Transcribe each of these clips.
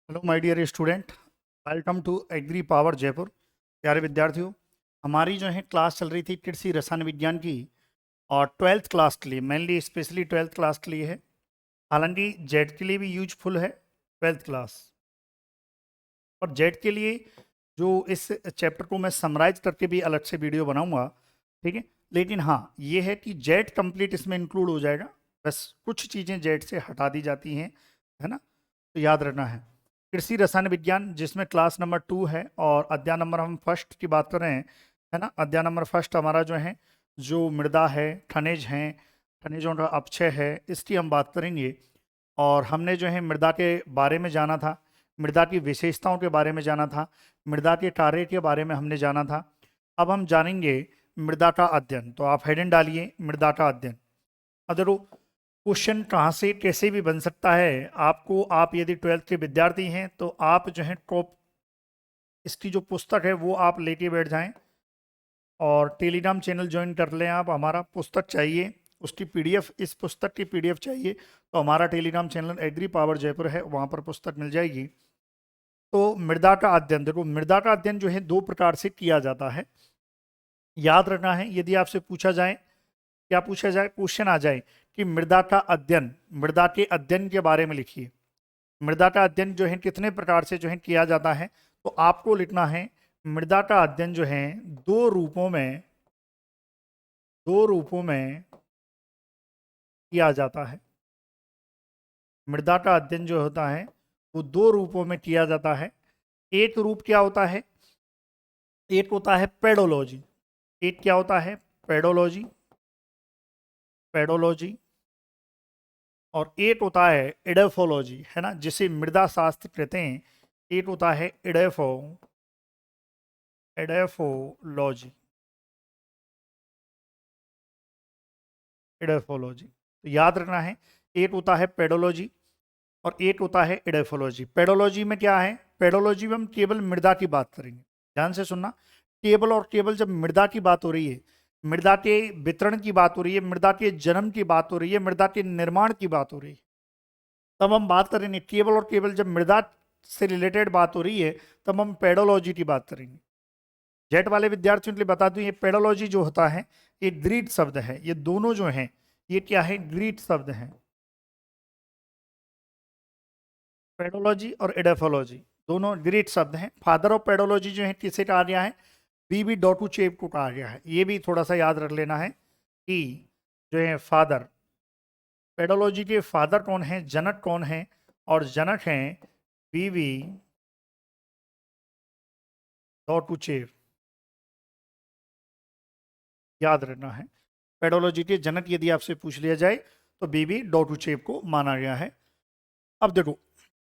Hello my dear student, welcome to Agri Power Jaipur. प्यारे विद्यार्थियों, हमारी जो है क्लास चल रही थी कृषि रसायन विज्ञान की और ट्वेल्थ क्लास के लिए, मेनली स्पेशली ट्वेल्थ क्लास के लिए है। हालांकि जेड के लिए भी यूजफुल है ट्वेल्थ क्लास। और जेड के लिए जो इस चैप्टर को मैं समराइज करके भी अलग से वीडियो बनाऊंगा, ठीक है। लेकिन हाँ, ये है कि जेड कंप्लीट इसमें इंक्लूड हो जाएगा, बस कुछ चीज़ें जेड से हटा दी जाती हैं, है ना। तो याद रखना है कृषि रसायन विज्ञान, जिसमें क्लास नंबर 2 है और अध्याय नंबर हम फर्स्ट की बात कर रहे हैं, है ना। अध्याय नंबर फर्स्ट हमारा जो है, जो मृदा है, खनिज हैं, खनिजों का अपक्षय है, इसकी हम बात करेंगे। और हमने जो है मृदा के बारे में जाना था, मृदा की विशेषताओं के बारे में जाना था, मृदा के कार्य के बारे में हमने जाना था। अब हम जानेंगे मृदा का अध्ययन। तो आप हेडिंग डालिए मृदा का अध्ययन। अब देखो, क्वेश्चन कहाँ से कैसे भी बन सकता है आपको। आप यदि ट्वेल्थ के विद्यार्थी हैं तो आप जो है टॉप, इसकी जो पुस्तक है वो आप लेके बैठ जाएं और टेलीग्राम चैनल ज्वाइन कर लें। आप हमारा पुस्तक चाहिए, उसकी पीडीएफ, इस पुस्तक की पीडीएफ चाहिए तो हमारा Telegram channel Agri Power Jaipur है, वहाँ पर पुस्तक मिल जाएगी। तो मृदा का अध्ययन, देखो मृदा का अध्ययन जो है दो प्रकार से किया जाता है, याद रखना है। यदि आपसे पूछा जाए, क्या पूछा जाए, क्वेश्चन आ जाए कि मृदा का अध्ययन, मृदा के अध्ययन के बारे में लिखिए। मृदा का अध्ययन जो है कितने प्रकार से जो है किया जाता है, तो आपको लिखना है मृदा का अध्ययन जो है दो रूपों में किया जाता है। मृदा का अध्ययन जो होता है वो दो रूपों में किया जाता है। एक रूप क्या होता है, एक होता है पेडोलॉजी। एक क्या होता है, पेडोलॉजी, पेडोलॉजी। और एक होता है एडेफोलॉजी, है ना, जिसे मृदा शास्त्र कहते हैं। एक होता है एडेफोलॉजी, एडेफोलॉजी। तो याद रखना है, एक होता है पेडोलॉजी और एक होता है एडेफोलॉजी। पेडोलॉजी में क्या है, पेडोलॉजी में हम केवल मृदा की बात करेंगे। ध्यान से सुनना, केवल और केवल जब मृदा की बात हो रही है, मृदा के वितरण की बात हो रही है, मृदा के जन्म की बात हो रही है, मृदा के निर्माण की बात हो रही है, तब हम बात करेंगे। केवल और केवल जब मृदा से रिलेटेड बात हो रही है तब हम पेडोलॉजी की बात करेंगे। जेट वाले विद्यार्थियों के लिए बता दूं, ये पेडोलॉजी जो होता है ये ग्रीक शब्द है। ये दोनों जो हैं ये क्या है, ग्रीक शब्द हैं। पेडोलॉजी और एडेफोलॉजी दोनों ग्रीक शब्द हैं। फादर ऑफ पेडोलॉजी जो है किसे कहा गया है, बीबी डॉटुचेव को कहा गया है। ये भी थोड़ा सा याद रख लेना है कि जो है फादर, पेडोलॉजी के फादर कौन है, जनक कौन है, और जनक हैं बीबी डॉटुचेव। याद रखना है, पेडोलॉजी के जनक यदि आपसे पूछ लिया जाए तो बीबी डॉटुचेव को माना गया है। अब देखो,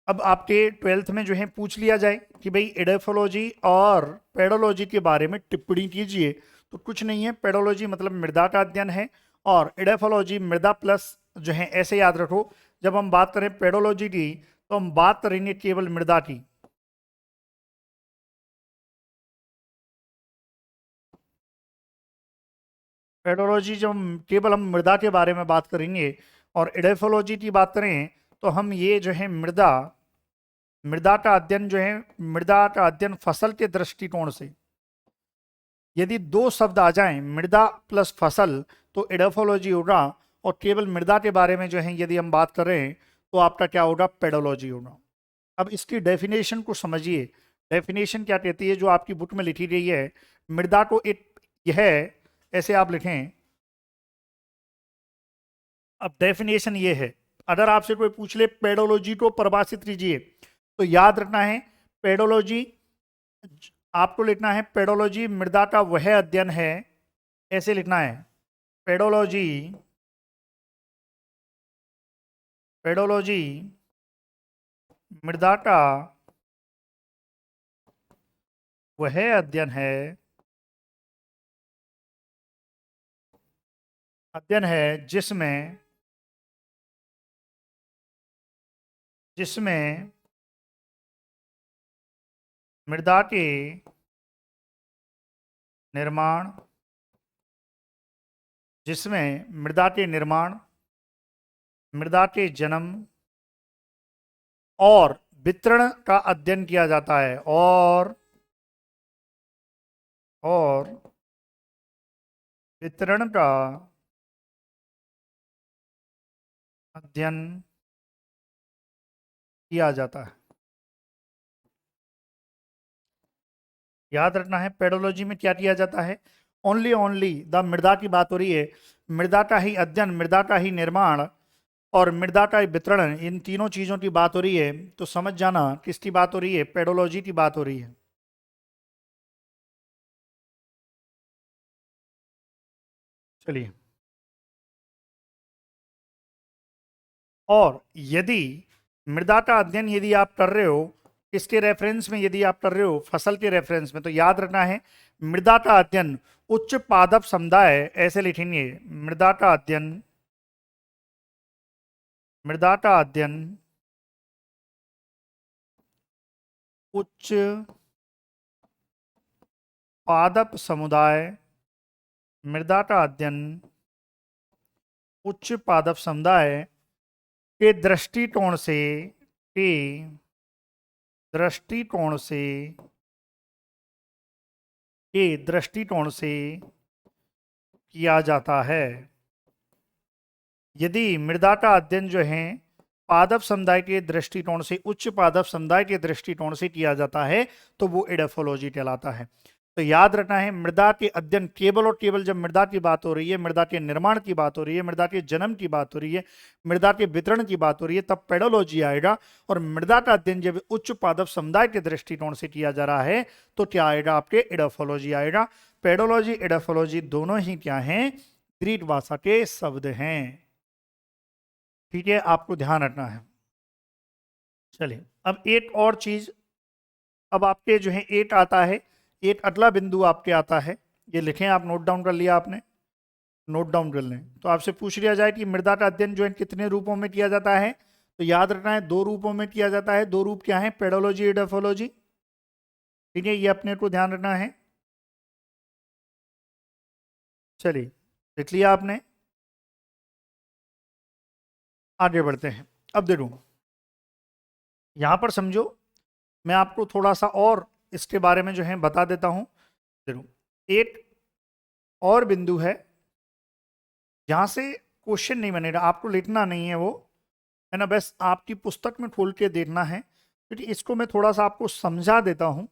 अब आपके ट्वेल्थ में जो है पूछ लिया जाए कि भाई एडेफोलॉजी और पेडोलॉजी के बारे में टिप्पणी कीजिए, तो कुछ नहीं है। पेडोलॉजी मतलब मृदा का अध्ययन है और एडेफोलॉजी मृदा प्लस जो है, ऐसे याद रखो। जब हम बात करें पेडोलॉजी की तो हम बात करेंगे केवल मृदा की। पेडोलॉजी जब केवल हम मृदा के बारे में बात करेंगे और एडेफोलॉजी की बात करें तो हम ये जो है मृदा, मृदा का अध्ययन जो है, मृदा का अध्ययन फसल के दृष्टिकोण से, यदि दो शब्द आ जाएं मृदा प्लस फसल तो एडोफोलॉजी होगा। और केवल मृदा के बारे में जो है यदि हम बात करें तो आपका क्या होगा, पेडोलॉजी होगा। अब इसकी डेफिनेशन को समझिए। डेफिनेशन क्या कहती है जो आपकी बुक में लिखी गई है, मृदा को एक, यह ऐसे आप लिखें। अब डेफिनेशन ये है, अगर आपसे कोई पूछ ले पेडोलॉजी को परिभाषित कीजिए, तो याद रखना है पेडोलॉजी, आपको लिखना है पेडोलॉजी मृदा का वह अध्ययन है, ऐसे लिखना है। पेडोलॉजी, पेडोलॉजी मृदा का वह अध्ययन है, अध्ययन है जिसमें, जिसमें मृदा के निर्माण, जिसमें मृदा के निर्माण, मृदा के जन्म और वितरण का अध्ययन किया जाता है, और वितरण का अध्ययन किया जाता है। याद रखना है पेडोलॉजी में क्या किया जाता है, ओनली द मृदा की बात हो रही है, मृदा का ही अध्ययन, मृदा का ही निर्माण और मृदा का वितरण, इन तीनों चीजों की बात हो रही है। तो समझ जाना किसकी बात हो रही है, पेडोलॉजी की बात हो रही है। चलिए, और यदि मृदा का अध्ययन यदि आप कर रहे हो किसके रेफरेंस में, यदि आप कर रहे हो फसल के रेफरेंस में, तो याद रखना है मृदा का अध्ययन उच्च पादप समुदाय, ऐसे लिखेंगे मृदा का अध्ययन, मृदा का अध्ययन उच्च पादप समुदाय, मृदा का अध्ययन उच्च पादप समुदाय के दृष्टिकोण से, के दृष्टिकोण से, के दृष्टिकोण से किया जाता है। यदि मृदा का अध्ययन जो है पादप समुदाय के दृष्टिकोण से, उच्च पादप समुदाय के दृष्टिकोण से किया जाता है, तो वो एडाफोलॉजी कहलाता है। तो याद रखना है मृदा के अध्ययन केवल और केवल जब मृदा की बात हो रही है, मृदा के निर्माण की बात हो रही है, मृदा के जन्म की बात हो रही है, मृदा के वितरण की बात हो रही है, तब पेडोलॉजी आएगा। और मृदा का अध्ययन जब उच्च पादप समुदाय के दृष्टिकोण से किया जा रहा है, तो क्या आएगा, आपके एडाफोलॉजी आएगा। पेडोलॉजी एडाफोलॉजी दोनों ही क्या हैं, ग्रीक भाषा के शब्द हैं। ठीक है, आपको ध्यान रखना है। चलिए, अब एक और चीज, अब आपके जो है एट आता है, एक अगला बिंदु आपके आता है, ये लिखें आप, नोट डाउन कर लिया आपने, नोट डाउन कर लें। तो आपसे पूछ लिया जाए कि मृदा का अध्ययन जो है कितने रूपों में किया जाता है, तो याद रखना है 2 रूपों में किया जाता है। 2 रूप क्या है, पेडोलॉजी एडाफोलॉजी। ठीक है, ये अपने को ध्यान रखना है। चलिए, लिख लिया आपने, आगे बढ़ते हैं। अब देखो यहां पर समझो, मैं आपको थोड़ा सा और इसके बारे में जो है बता देता हूं। देखो, एक और बिंदु है जहां से क्वेश्चन नहीं बनेगा, आपको लिखना नहीं है वो, है ना, बस आपकी पुस्तक में खोल के देखना है, क्योंकि इसको मैं थोड़ा सा आपको समझा देता हूं।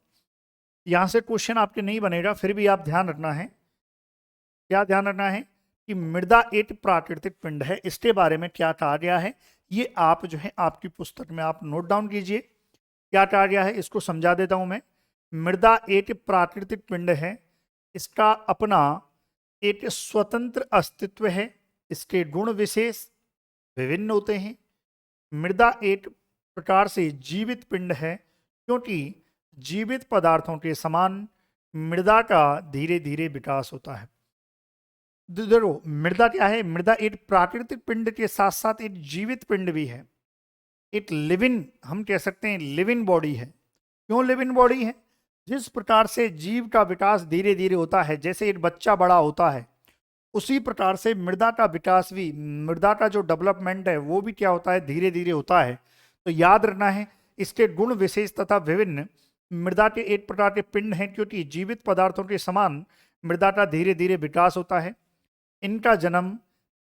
यहां से क्वेश्चन आपके नहीं बनेगा, फिर भी आप ध्यान रखना है। क्या ध्यान रखना है कि मृदा एक प्राकृतिक पिंड है, इसके बारे में क्या कहा गया है, ये आप जो है आपकी पुस्तक में आप नोट डाउन कीजिए। क्या कहा गया है, इसको समझा देता हूं मैं। मृदा एक प्राकृतिक पिंड है, इसका अपना एक स्वतंत्र अस्तित्व है, इसके गुण विशेष विभिन्न होते हैं। मृदा एक प्रकार से जीवित पिंड है, क्योंकि जीवित पदार्थों के समान मृदा का धीरे धीरे विकास होता है। देखो मृदा क्या है, मृदा एक प्राकृतिक पिंड के साथ साथ एक जीवित पिंड भी है, एक लिविंग, हम कह सकते हैं लिविंग बॉडी है। क्यों लिविंग बॉडी है, जिस प्रकार से जीव का विकास धीरे धीरे होता है, जैसे एक बच्चा बड़ा होता है, उसी प्रकार से मृदा का विकास भी, मृदा का जो डेवलपमेंट है वो भी क्या होता है, धीरे धीरे होता है। तो याद रखना है इसके गुण विशेष तथा विभिन्न मृदा के एक प्रकार के पिंड हैं, क्योंकि जीवित पदार्थों के समान मृदा का धीरे धीरे विकास होता है। इनका जन्म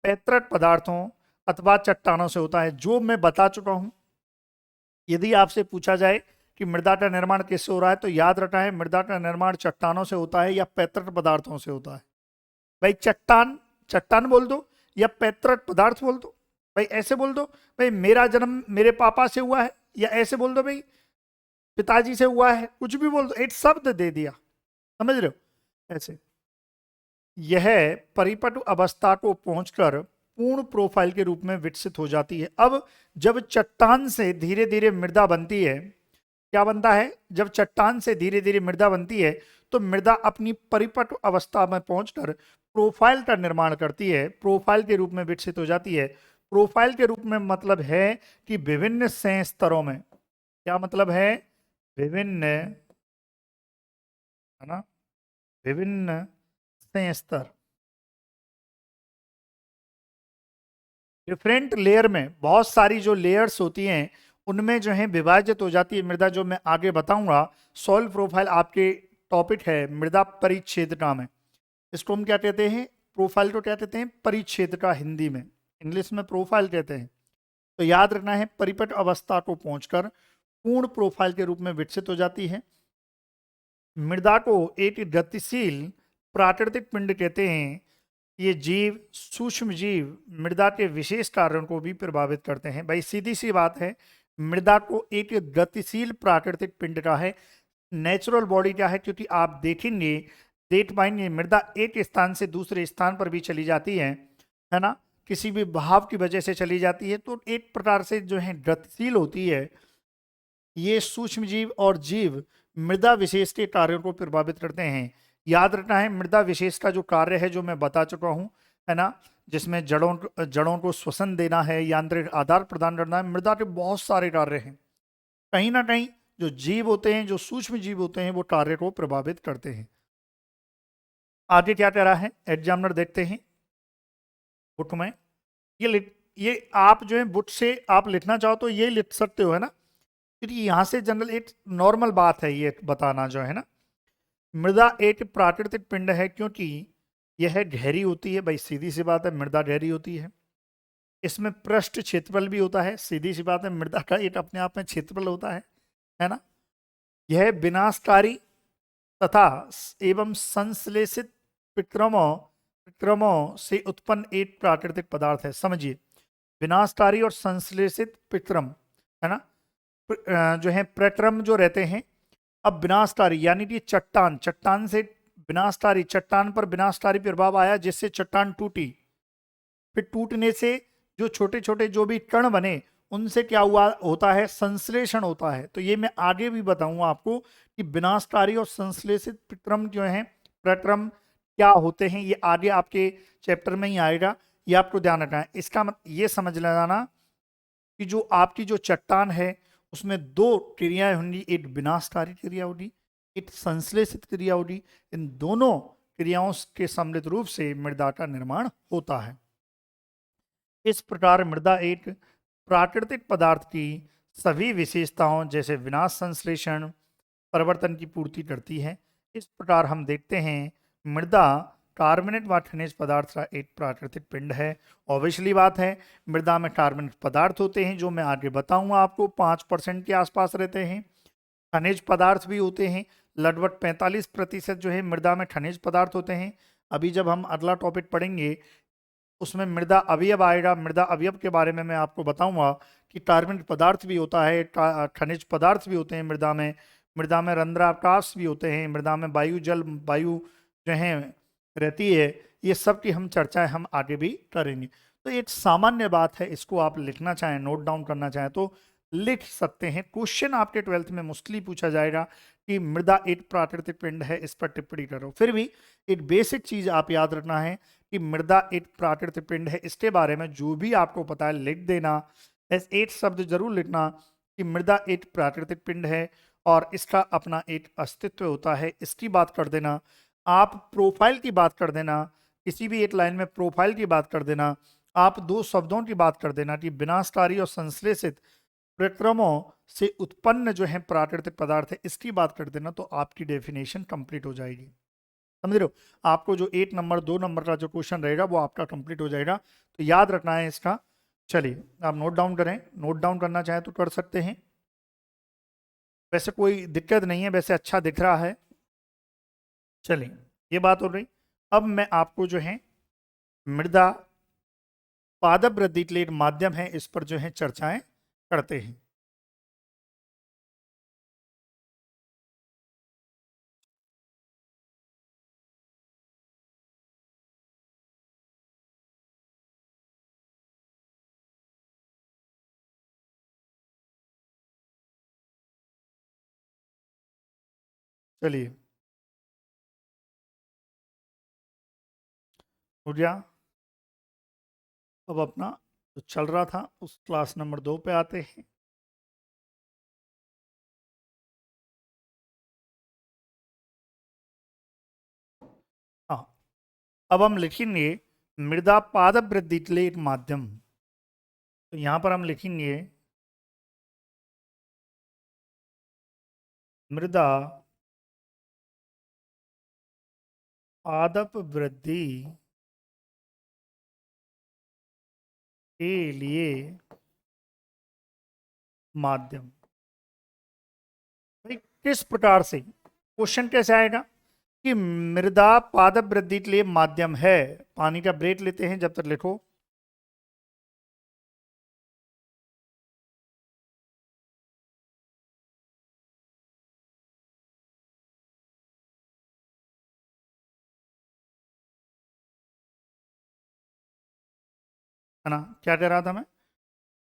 पैतृक पदार्थों अथवा चट्टानों से होता है, जो मैं बता चुका हूं। यदि आपसे पूछा जाए कि मृदा का निर्माण किससे हो रहा है, तो याद रखना है मृदा का निर्माण चट्टानों से होता है या पैतृक पदार्थों से होता है। भाई चट्टान, चट्टान बोल दो या पैतृक पदार्थ बोल दो, भाई ऐसे बोल दो भाई मेरा जन्म मेरे पापा से हुआ है, या ऐसे बोल दो भाई पिताजी से हुआ है, कुछ भी बोल दो, एक शब्द दे दिया, समझ रहे हो ऐसे। यह परिपक्व अवस्था को पहुंचकर पूर्ण प्रोफाइल के रूप में विकसित हो जाती है। अब जब चट्टान से धीरे धीरे मृदा बनती है, क्या बनता है, जब चट्टान से धीरे धीरे मृदा बनती है, तो मृदा अपनी परिपक्व अवस्था में पहुंचकर प्रोफाइल का निर्माण करती है, प्रोफाइल के रूप में विकसित हो जाती है। प्रोफाइल के रूप में मतलब है कि विभिन्न स्तरों में, क्या मतलब है, विभिन्न, है ना, विभिन्न स्तर, डिफरेंट लेयर में, बहुत सारी जो लेयर्स होती हैं उनमें जो है विभाजित हो जाती है मृदा, जो मैं आगे बताऊंगा। सॉइल प्रोफाइल आपके टॉपिक है मृदा परिच्छेदता में। इसको हम क्या कहते हैं? प्रोफाइल को क्या कहते हैं? परिच्छेदता हिंदी में, इंग्लिश में प्रोफाइल कहते हैं। तो याद रखना है, परिपक्व अवस्था को पहुंचकर पूर्ण प्रोफाइल के रूप में विकसित हो जाती है। मृदा को एक गतिशील प्राकृतिक पिंड कहते हैं। ये जीव, सूक्ष्म जीव मृदा के विशेष कार्यों को भी प्रभावित करते हैं। भाई सीधी सी बात है, मृदा को एक गतिशील प्राकृतिक पिंड का है। नेचुरल बॉडी क्या है? क्योंकि आप देखेंगे, देख पाएंगे, मृदा एक स्थान से दूसरे स्थान पर भी चली जाती है ना, किसी भी बहाव की वजह से चली जाती है, तो एक प्रकार से जो है गतिशील होती है। ये सूक्ष्म जीव और जीव मृदा विशेष के कार्यों को प्रभावित करते हैं। याद रखना है, मृदा विशेष का जो कार्य है, जो मैं बता चुका हूं, है ना, जिसमें जड़ों को श्वसन देना है, यांत्रिक आधार प्रदान करना है, मृदा के बहुत सारे कार्य हैं। कहीं ना कहीं जो जीव होते हैं, जो सूक्ष्म जीव होते हैं, वो कार्य को प्रभावित करते हैं। आगे क्या कह रहा है एग्जामिनर, देखते हैं बुक में। ये आप जो है बुक से आप लिखना चाहो तो ये लिख सकते हो, है ना, क्योंकि यहाँ से जनरल एक नॉर्मल बात है ये बताना, जो है ना, मृदा एक प्राकृतिक पिंड है क्योंकि यह गहरी होती है। भाई सीधी सी बात है, मृदा गहरी होती है। इसमें पृष्ठ क्षेत्रफल भी होता है। सीधी सी बात है, मृदा का एक अपने आप में क्षेत्रफल होता है ना। यह विनाशकारी तथा एवं संश्लेषित विक्रमों से उत्पन्न एक प्राकृतिक पदार्थ है। समझिए, विनाशकारी और संश्लेषित विक्रम, है ना, जो है प्रक्रम जो रहते हैं। अब विनाशकारी यानी कि चट्टान, चट्टान से विनाशकारी, चट्टान पर विनाशकारी प्रभाव आया जिससे चट्टान टूटी। फिर टूटने से जो छोटे छोटे जो भी कण बने, उनसे क्या हुआ होता है? संश्लेषण होता है। तो ये मैं आगे भी बताऊंगा आपको कि विनाशकारी और संश्लेषित प्रक्रम जो है, प्रक्रम क्या होते हैं, ये आगे आपके चैप्टर में ही आएगा। ये आपको ध्यान रखना है। इसका ये समझ लेना कि जो आपकी जो चट्टान है, उसमें दो क्रियाएं होंगी, एक विनाशकारी क्रिया होगी, एक संश्लेषित क्रिया होगी। इन दोनों क्रियाओं के सम्मिलित रूप से मृदा का निर्माण होता है। इस प्रकार मृदा एक प्राकृतिक पदार्थ की सभी विशेषताओं जैसे विनाश, संश्लेषण, परिवर्तन की पूर्ति करती है। इस प्रकार हम देखते हैं मृदा कार्बनिक व खनिज पदार्थ का एक प्राकृतिक पिंड है। ऑब्वियसली बात है, मृदा में कार्बनिक पदार्थ होते हैं, जो मैं आगे बताऊंगा आपको, 5% के आसपास रहते हैं। खनिज पदार्थ भी होते हैं, लगभग 45% जो है मृदा में खनिज पदार्थ होते हैं। अभी जब हम अगला टॉपिक पढ़ेंगे, उसमें मृदा अवयव आएगा। मृदा अवयव के बारे में मैं आपको बताऊंगा कि कार्बनिक पदार्थ भी होता है, खनिज पदार्थ भी होते हैं मृदा में। मृदा में रंध्रावकाश भी होते हैं, मृदा में वायु, जल वायु जो है रहती है। ये सब की हम चर्चाएं हम आगे भी करेंगे। तो एक सामान्य बात है, इसको आप लिखना चाहें, नोट डाउन करना चाहें तो लिख सकते हैं। क्वेश्चन आपके 12th में मोस्टली पूछा जाएगा कि मृदा एक प्राकृतिक पिंड है, इस पर टिप्पणी करो। फिर भी एक बेसिक चीज आप याद रखना है कि मृदा एक प्राकृतिक पिंड है। इसके बारे में जो भी आपको पता है लिख देना। एक शब्द जरूर लिखना कि मृदा एक प्राकृतिक पिंड है और इसका अपना एक अस्तित्व होता है, इसकी बात कर देना। आप प्रोफाइल की बात कर देना, किसी भी एक लाइन में प्रोफाइल की बात कर देना। आप दो शब्दों की बात कर देना कि विनाशकारी और संश्लेषित प्रक्रमों से उत्पन्न जो है प्राकृतिक पदार्थ है, इसकी बात कर देना, तो आपकी डेफिनेशन कंप्लीट हो जाएगी। समझ रहे हो? आपको जो 1 नंबर 2 नंबर का जो क्वेश्चन रहेगा वो आपका कंप्लीट हो जाएगा। तो याद रखना है इसका। चलिए आप नोट डाउन करें, नोट डाउन करना चाहें तो कर सकते हैं। वैसे कोई दिक्कत नहीं है, वैसे अच्छा दिख रहा है। चलिए, ये बात हो रही। अब मैं आपको जो है मृदा पादप वृद्धि के लिए एक माध्यम है, इस पर जो है चर्चाएं करते हैं। चलिए, हो गया। अब अपना जो चल रहा था उस क्लास नंबर 2 पे आते हैं। हाँ, अब हम लिखेंगे मृदा पादप वृद्धि के लिए एक माध्यम। तो यहाँ पर हम लिखेंगे मृदा पादप वृद्धि के लिए माध्यम। भाई किस प्रकार से, क्वेश्चन कैसे आएगा कि मृदा पादप वृद्धि के लिए माध्यम है। पानी का ब्रेक लेते हैं जब तक लिखो। है ना, क्या कह रहा था मैं,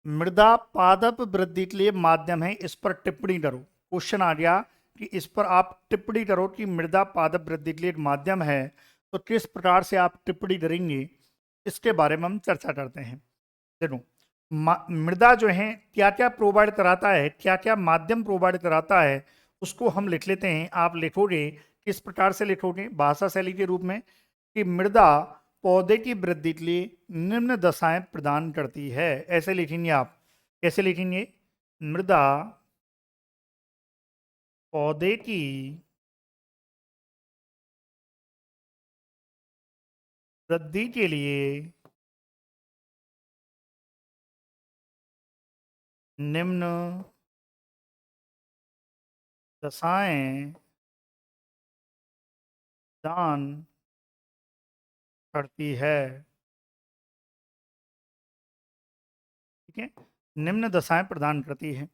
मृदा पादप वृद्धि के लिए माध्यम है, इस पर टिप्पणी करो। क्वेश्चन आ गया कि इस पर आप टिप्पणी करो कि मृदा पादप वृद्धि के लिए एक माध्यम है, तो किस प्रकार से आप टिप्पणी करेंगे, इसके बारे में हम चर्चा करते हैं। देखो, मृदा जो है क्या क्या प्रोवाइड कराता है, क्या क्या माध्यम प्रोवाइड कराता है, उसको हम लिख लेते हैं। आप लिखोगे, किस प्रकार से लिखोगे, भाषा शैली के रूप में, कि मृदा पौधे की वृद्धि के लिए निम्न दशाएं प्रदान करती है। ऐसे लिखेंगे आप, कैसे लिखेंगे, मृदा पौधे की वृद्धि के लिए निम्न दशाएं दान करती है। ठीक है, निम्न दशाएं प्रदान करती है।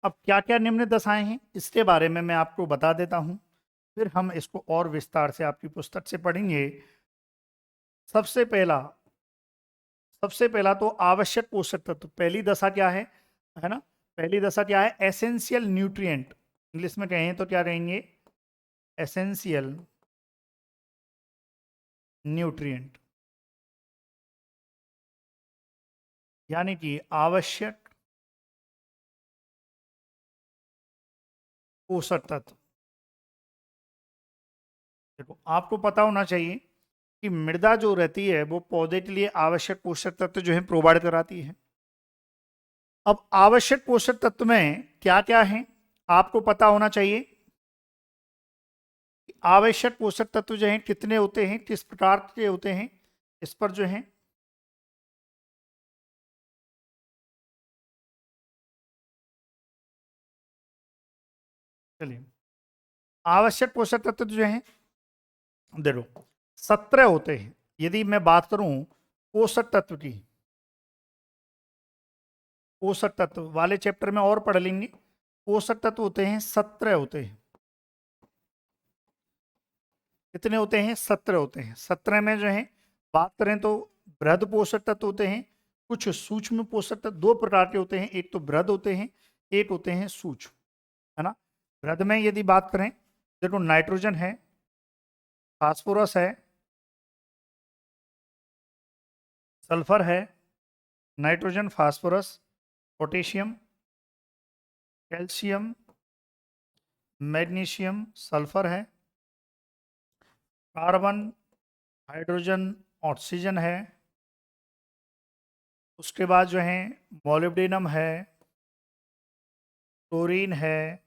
अब क्या क्या निम्न दशाएं हैं, इसके बारे में मैं आपको बता देता हूं, फिर हम इसको और विस्तार से आपकी पुस्तक से पढ़ेंगे। सबसे पहला, सबसे पहला तो आवश्यक पोषक तत्व, पहली दशा क्या है ना, पहली दशा क्या है, एसेंशियल न्यूट्रिएंट। इंग्लिश में कहें तो क्या कहेंगे, एसेंशियल न्यूट्रिएंट, यानी कि आवश्यक पोषक तत्व। देखो, आपको पता होना चाहिए कि मृदा जो रहती है वो पौधे के लिए आवश्यक पोषक तत्व जो है प्रोवाइड कराती है। अब आवश्यक पोषक तत्व में क्या क्या है, आपको पता होना चाहिए कि आवश्यक पोषक तत्व जो हैं कितने होते हैं, किस प्रकार के होते हैं, इस पर जो है चलिए, आवश्यक पोषक तत्व जो हैं देखो 17 होते हैं। यदि मैं बात करूं पोषक तत्व की, पोषक तत्व वाले चैप्टर में और पढ़ लेंगे, पोषक तत्व होते हैं 17 होते हैं। कितने होते हैं, 17 होते हैं। 17 में जो है बात करें तो बृहद पोषक तत्व होते हैं, कुछ सूक्ष्म पोषक तत्व, दो प्रकार के होते हैं, एक तो बृहद होते हैं, एक होते हैं सूक्ष्म। है ना, बृहद में यदि बात करें, देखो नाइट्रोजन है, फास्फोरस है, सल्फर है, nitrogen, phosphorus, potassium, calcium, magnesium, sulphur है, कार्बन, हाइड्रोजन, ऑक्सीजन है, उसके बाद जो है मोलिब्डेनम है, क्लोरीन है,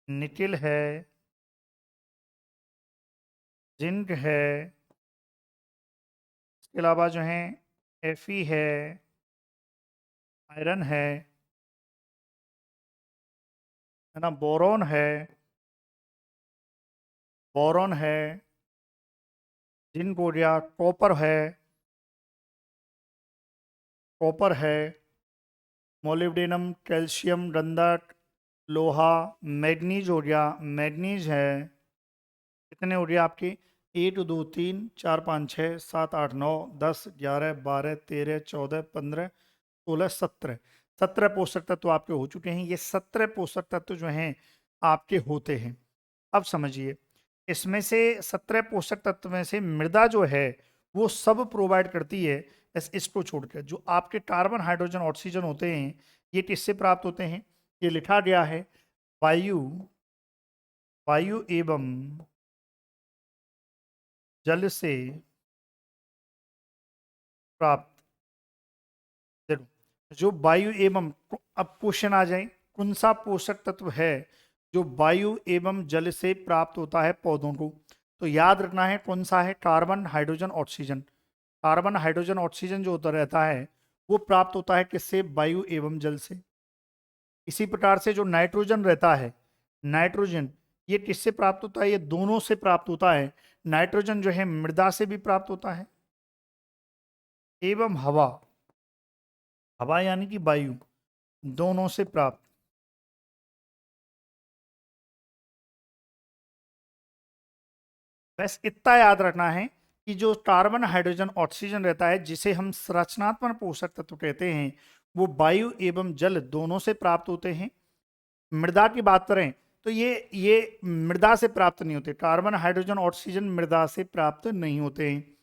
निकिल है, जिंक है, इसके अलावा जो है एफी आयरन है ना, बोरॉन है, जिंक हो गया, कॉपर है, मोलिब्डेनम, कैल्शियम, गंधक, लोहा, मैग्नीज हो गया, मैग्नीज है, कितने हो गए आपके, 1 2 3 4 5 6 7 8 9 10 11 12 13 14 15 16 17 पोषक तत्व आपके हो चुके हैं। ये 17 पोषक तत्व जो हैं आपके होते हैं। अब समझिए, इसमें से 17 पोषक तत्व में से मृदा जो है वो सब प्रोवाइड करती है, इसको छोड़कर। जो आपके कार्बन, हाइड्रोजन, ऑक्सीजन होते हैं, ये किससे प्राप्त होते हैं, ये लिखा गया है, वायु वायु एवं जल से प्राप्त। देखो, जो वायु एवं, अब क्वेश्चन आ जाए कौन सा पोषक तत्व है जो वायु एवं जल से प्राप्त होता है पौधों को। तो याद रखना है कौन सा है, carbon hydrogen oxygen. Carbon hydrogen oxygen जो होता रहता है वो प्राप्त होता है किससे, वायु एवं जल से। इसी प्रकार से जो नाइट्रोजन रहता है, नाइट्रोजन ये किससे प्राप्त होता है, ये दोनों से प्राप्त होता है। नाइट्रोजन जो है मृदा से भी प्राप्त होता है एवं हवा, हवा यानी कि वायु, दोनों से प्राप्त। बस इतना याद रखना है कि जो कार्बन हाइड्रोजन ऑक्सीजन रहता है जिसे हम संरचनात्मक पोषक तत्व कहते हैं, वो वायु एवं जल दोनों से प्राप्त होते हैं। मृदा की बात करें तो ये मृदा से प्राप्त नहीं होते, कार्बन हाइड्रोजन ऑक्सीजन मृदा से प्राप्त नहीं होते हैं।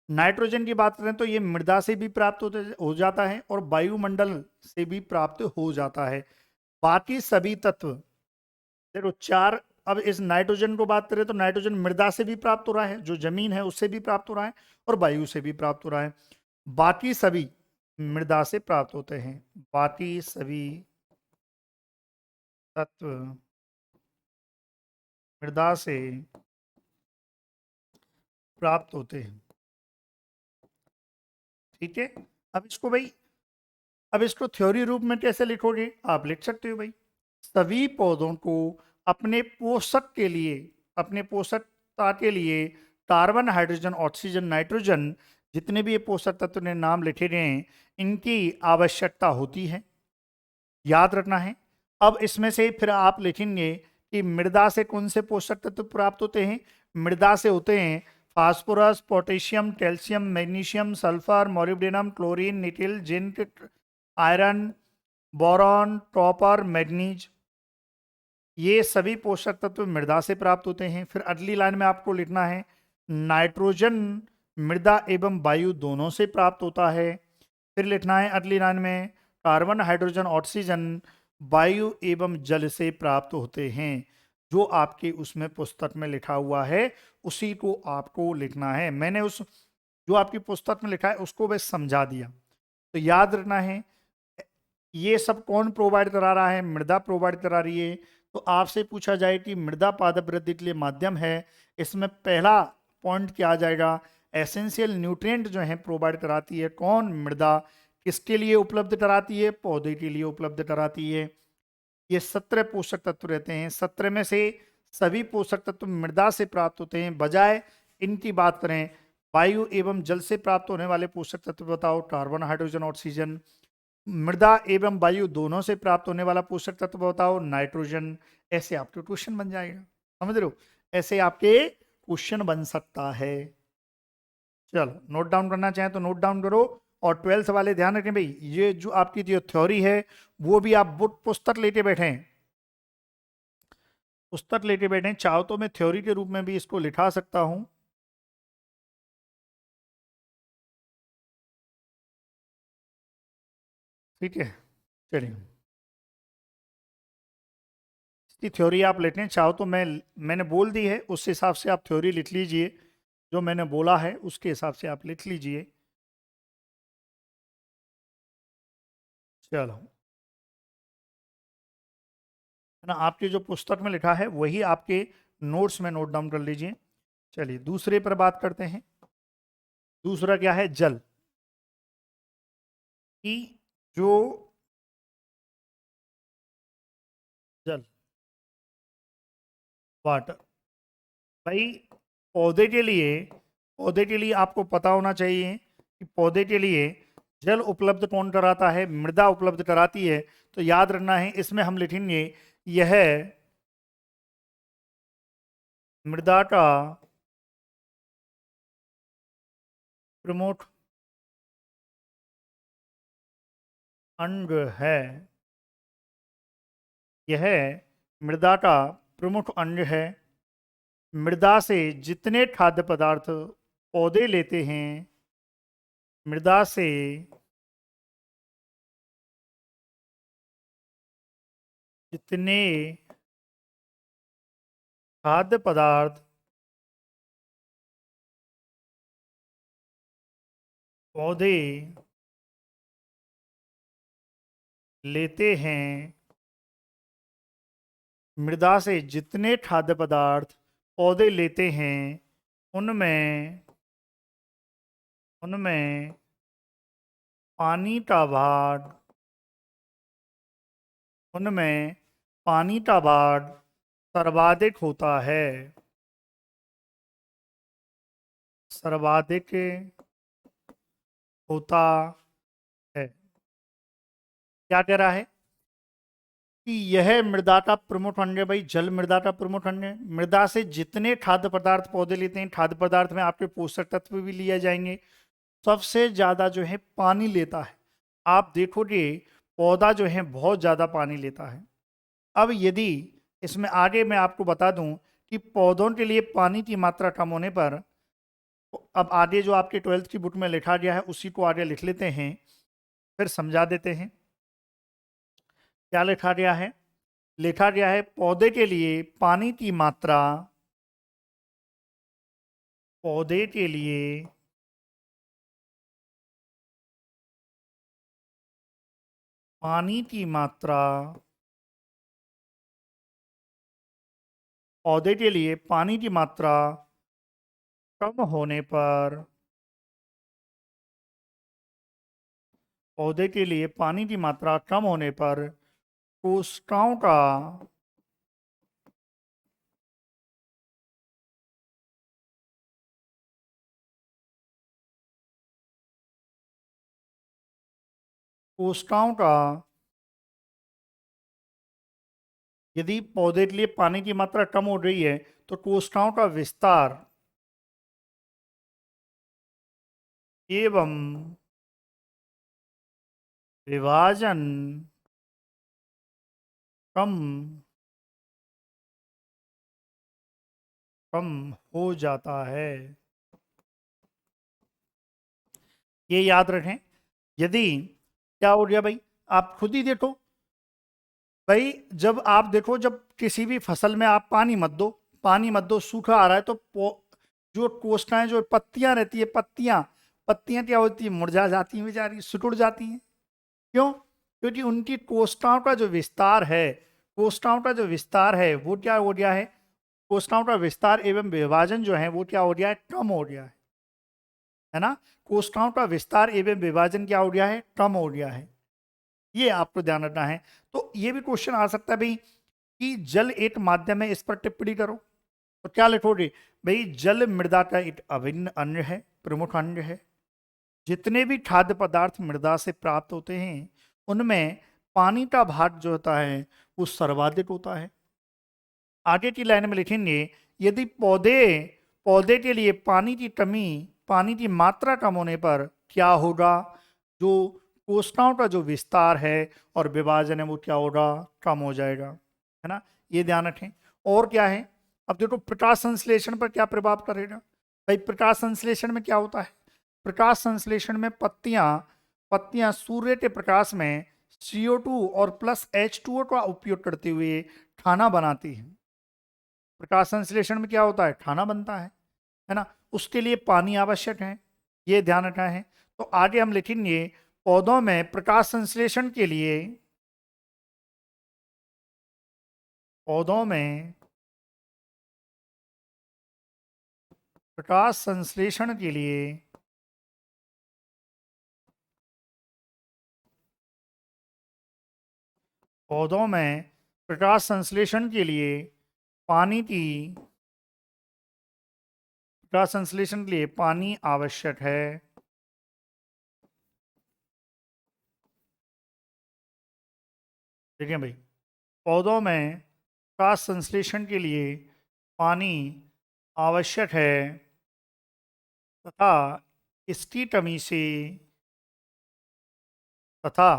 नाइट्रोजन की बात करें तो ये मृदा से भी प्राप्त होते हो जाता है और वायुमंडल से भी प्राप्त हो जाता है। बाकी सभी तत्व, देखो चार, अब इस नाइट्रोजन को बात करें तो नाइट्रोजन मृदा से भी प्राप्त हो रहा है, जो जमीन है उससे भी प्राप्त हो रहा है, और वायु से भी प्राप्त हो रहा है। बाकी सभी मृदा से प्राप्त होते हैं, बाकी सभी तत्व मृदा से प्राप्त होते हैं। ठीक है, अब इसको भाई, अब इसको थ्योरी रूप में कैसे लिखोगे, आप लिख सकते हो भाई, सभी पौधों को अपने पोषक के लिए, अपने पोषकता के लिए कार्बन हाइड्रोजन ऑक्सीजन नाइट्रोजन, जितने भी ये पोषक तत्व ने नाम लिखे गए हैं, इनकी आवश्यकता होती है, याद रखना है। अब इसमें से फिर आप लिखेंगे कि मृदा से कौन से पोषक तत्व प्राप्त होते हैं, मृदा से होते हैं phosphorus, potassium, calcium, magnesium, sulphur, molybdenum, chlorine, nickel, zinc, iron, boron, copper, manganese, ये सभी पोषक तत्व मृदा से प्राप्त होते हैं। फिर अगली लाइन में आपको लिखना है नाइट्रोजन मृदा एवं वायु दोनों से प्राप्त होता है। फिर लिखना है अगली लाइन में कार्बन हाइड्रोजन ऑक्सीजन वायु एवं जल से प्राप्त होते हैं। जो आपके उसमें पुस्तक में लिखा हुआ है उसी को आपको लिखना है। मैंने उस जो आपकी पुस्तक में लिखा है उसको बस समझा दिया। तो याद रखना है ये सब कौन प्रोवाइड करा रहा है, मृदा प्रोवाइड करा रही है। तो आपसे पूछा जाए कि मृदा पादप वृद्धि के लिए माध्यम है, इसमें पहला पॉइंट क्या आ जाएगा, एसेंशियल न्यूट्रिएंट जो है प्रोवाइड कराती है कौन, मृदा। किसके लिए उपलब्ध कराती है, पौधे के लिए उपलब्ध कराती है। ये 17 पोषक तत्व रहते हैं, 17 में से सभी पोषक तत्व मृदा से प्राप्त होते हैं। बजाय इनकी बात करें वायु एवं जल से प्राप्त होने वाले पोषक तत्व बताओ, कार्बन हाइड्रोजन ऑक्सीजन। मृदा एवं वायु दोनों से प्राप्त होने वाला पोषक तत्व बताओ, नाइट्रोजन। ऐसे आपके क्वेश्चन बन जाएगा, समझ रहे हो, ऐसे आपके क्वेश्चन बन सकता है। चलो नोट डाउन करना चाहें तो नोट डाउन करो। और ट्वेल्थ वाले ध्यान रखें भाई, ये जो आपकी जो थ्योरी है वो भी आप बुक पुस्तक लेके बैठे हैं, पुस्तक लेके बैठे हैं। चाहो तो मैं थ्योरी के रूप में भी इसको लिखा सकता हूं, ठीक है। चलिए इसकी थ्योरी आप लेते हैं, चाहो तो मैंने बोल दी है उस हिसाब से आप थ्योरी लिख लीजिए, जो मैंने बोला है उसके हिसाब से आप लिख लीजिए। चलो, है ना, आपके जो पुस्तक में लिखा है वही आपके नोट्स में नोट डाउन कर लीजिए। चलिए दूसरे पर बात करते हैं। दूसरा क्या है, जल, कि जो जल, वाटर, भाई पौधे के लिए, पौधे के लिए आपको पता होना चाहिए कि पौधे के लिए जल उपलब्ध कौन कराता है, मृदा उपलब्ध कराती है। तो याद रखना है इसमें हम लिखेंगे यह मृदा का प्रमुख अंग है, यह मृदा का प्रमुख अंग है। मृदा से जितने खाद्य पदार्थ पौधे लेते हैं, मृदा से जितने खाद्य पदार्थ पौधे लेते हैं, मृदा से जितने खाद्य पदार्थ पौधे लेते हैं उनमें उनमें पानी का भाग उनमें पानी का भाग सर्वाधिक होता है। सर्वाधिक होता है। क्या कह रहा है कि यह मृदा का प्रमुख अंग है। भाई जल मृदा का प्रमुख अंग है। मृदा से जितने खाद्य पदार्थ पौधे लेते हैं, खाद्य पदार्थ में आपके पोषक तत्व भी लिए जाएंगे, सबसे ज्यादा जो है पानी लेता है। आप देखोगे पौधा जो है बहुत ज्यादा पानी लेता है। अब यदि इसमें आगे मैं आपको बता दूं कि पौधों के लिए पानी की मात्रा कम होने पर, अब आगे जो आपके 12th की बुक में लिखा गया है उसी को आगे लिख लेते हैं, फिर समझा देते हैं। क्या लिखा गया है? लिखा गया है पौधे के लिए पानी की मात्रा, पौधे के लिए पानी की मात्रा, पौधे के लिए पानी की मात्रा कम होने पर, पौधे के लिए पानी की मात्रा कम होने पर कोशिकाओं का कोशिकाओं का यदि पौधे के लिए पानी की मात्रा कम हो रही है तो कोशिकाओं का विस्तार एवं विभाजन कम कम हो जाता है। ये याद रखें। यदि क्या हो गया भाई, आप खुद ही देखो भाई, जब आप देखो, जब किसी भी फसल में आप पानी मत दो, सूखा आ रहा है तो जो कोशिकाएं, जो पत्तियां रहती है, पत्तियां पत्तियां क्या होती है, मुरझा जाती हैं बेचारी, सिकुड़ जाती हैं। क्यों? क्योंकि उनकी कोशिकाओं का जो विस्तार है, कोशिकाओं का जो विस्तार है वो क्या हो गया है, कोशिकाओं का विस्तार एवं विभाजन जो है वो क्या हो गया है, कम हो गया है ना। कोशिकाओं का विस्तार एवं विभाजन क्या हो गया है, कम हो गया है। ये आपको ध्यान रखना है। तो ये भी क्वेश्चन आ सकता है भाई कि जल एक माध्यम है, इस पर टिप्पणी करो। तो क्या लिखोगे भाई, जल मृदा का एक अभिन्न अंग है, प्रमुख अंग है। जितने भी खाद्य पदार्थ मृदा से प्राप्त होते हैं उनमें पानी का भाग जो होता है वो सर्वाधिक होता है। आगे की लाइन में लिखेंगे, यदि पौधे पौधे के लिए पानी की कमी, पानी की मात्रा कम होने पर क्या होगा, जो कोशिकाओं का जो विस्तार है और विभाजन है वो क्या होगा, कम हो जाएगा, है ना। ये ध्यान रखें। और क्या है, अब देखो प्रकाश संश्लेषण पर क्या प्रभाव करेगा। भाई प्रकाश संश्लेषण में क्या होता है, प्रकाश संश्लेषण में पत्तियां पत्तियां सूर्य के प्रकाश में CO2 और प्लस H2O का उपयोग करते हुए खाना बनाती हैं। प्रकाश संश्लेषण में क्या होता है, खाना बनता है ना। उसके लिए पानी आवश्यक है, ये ध्यान रखना है। तो आगे हम लिखेंगे, पौधों में प्रकाश संश्लेषण के लिए, पौधों में प्रकाश संश्लेषण के लिए पौधों में प्रकाश संश्लेषण के लिए पानी की प्रकाश संश्लेषण के लिए पानी आवश्यक है। देखिए भाई, पौधों में प्रकाश संश्लेषण के लिए पानी आवश्यक है तथा इसकी कमी से तथा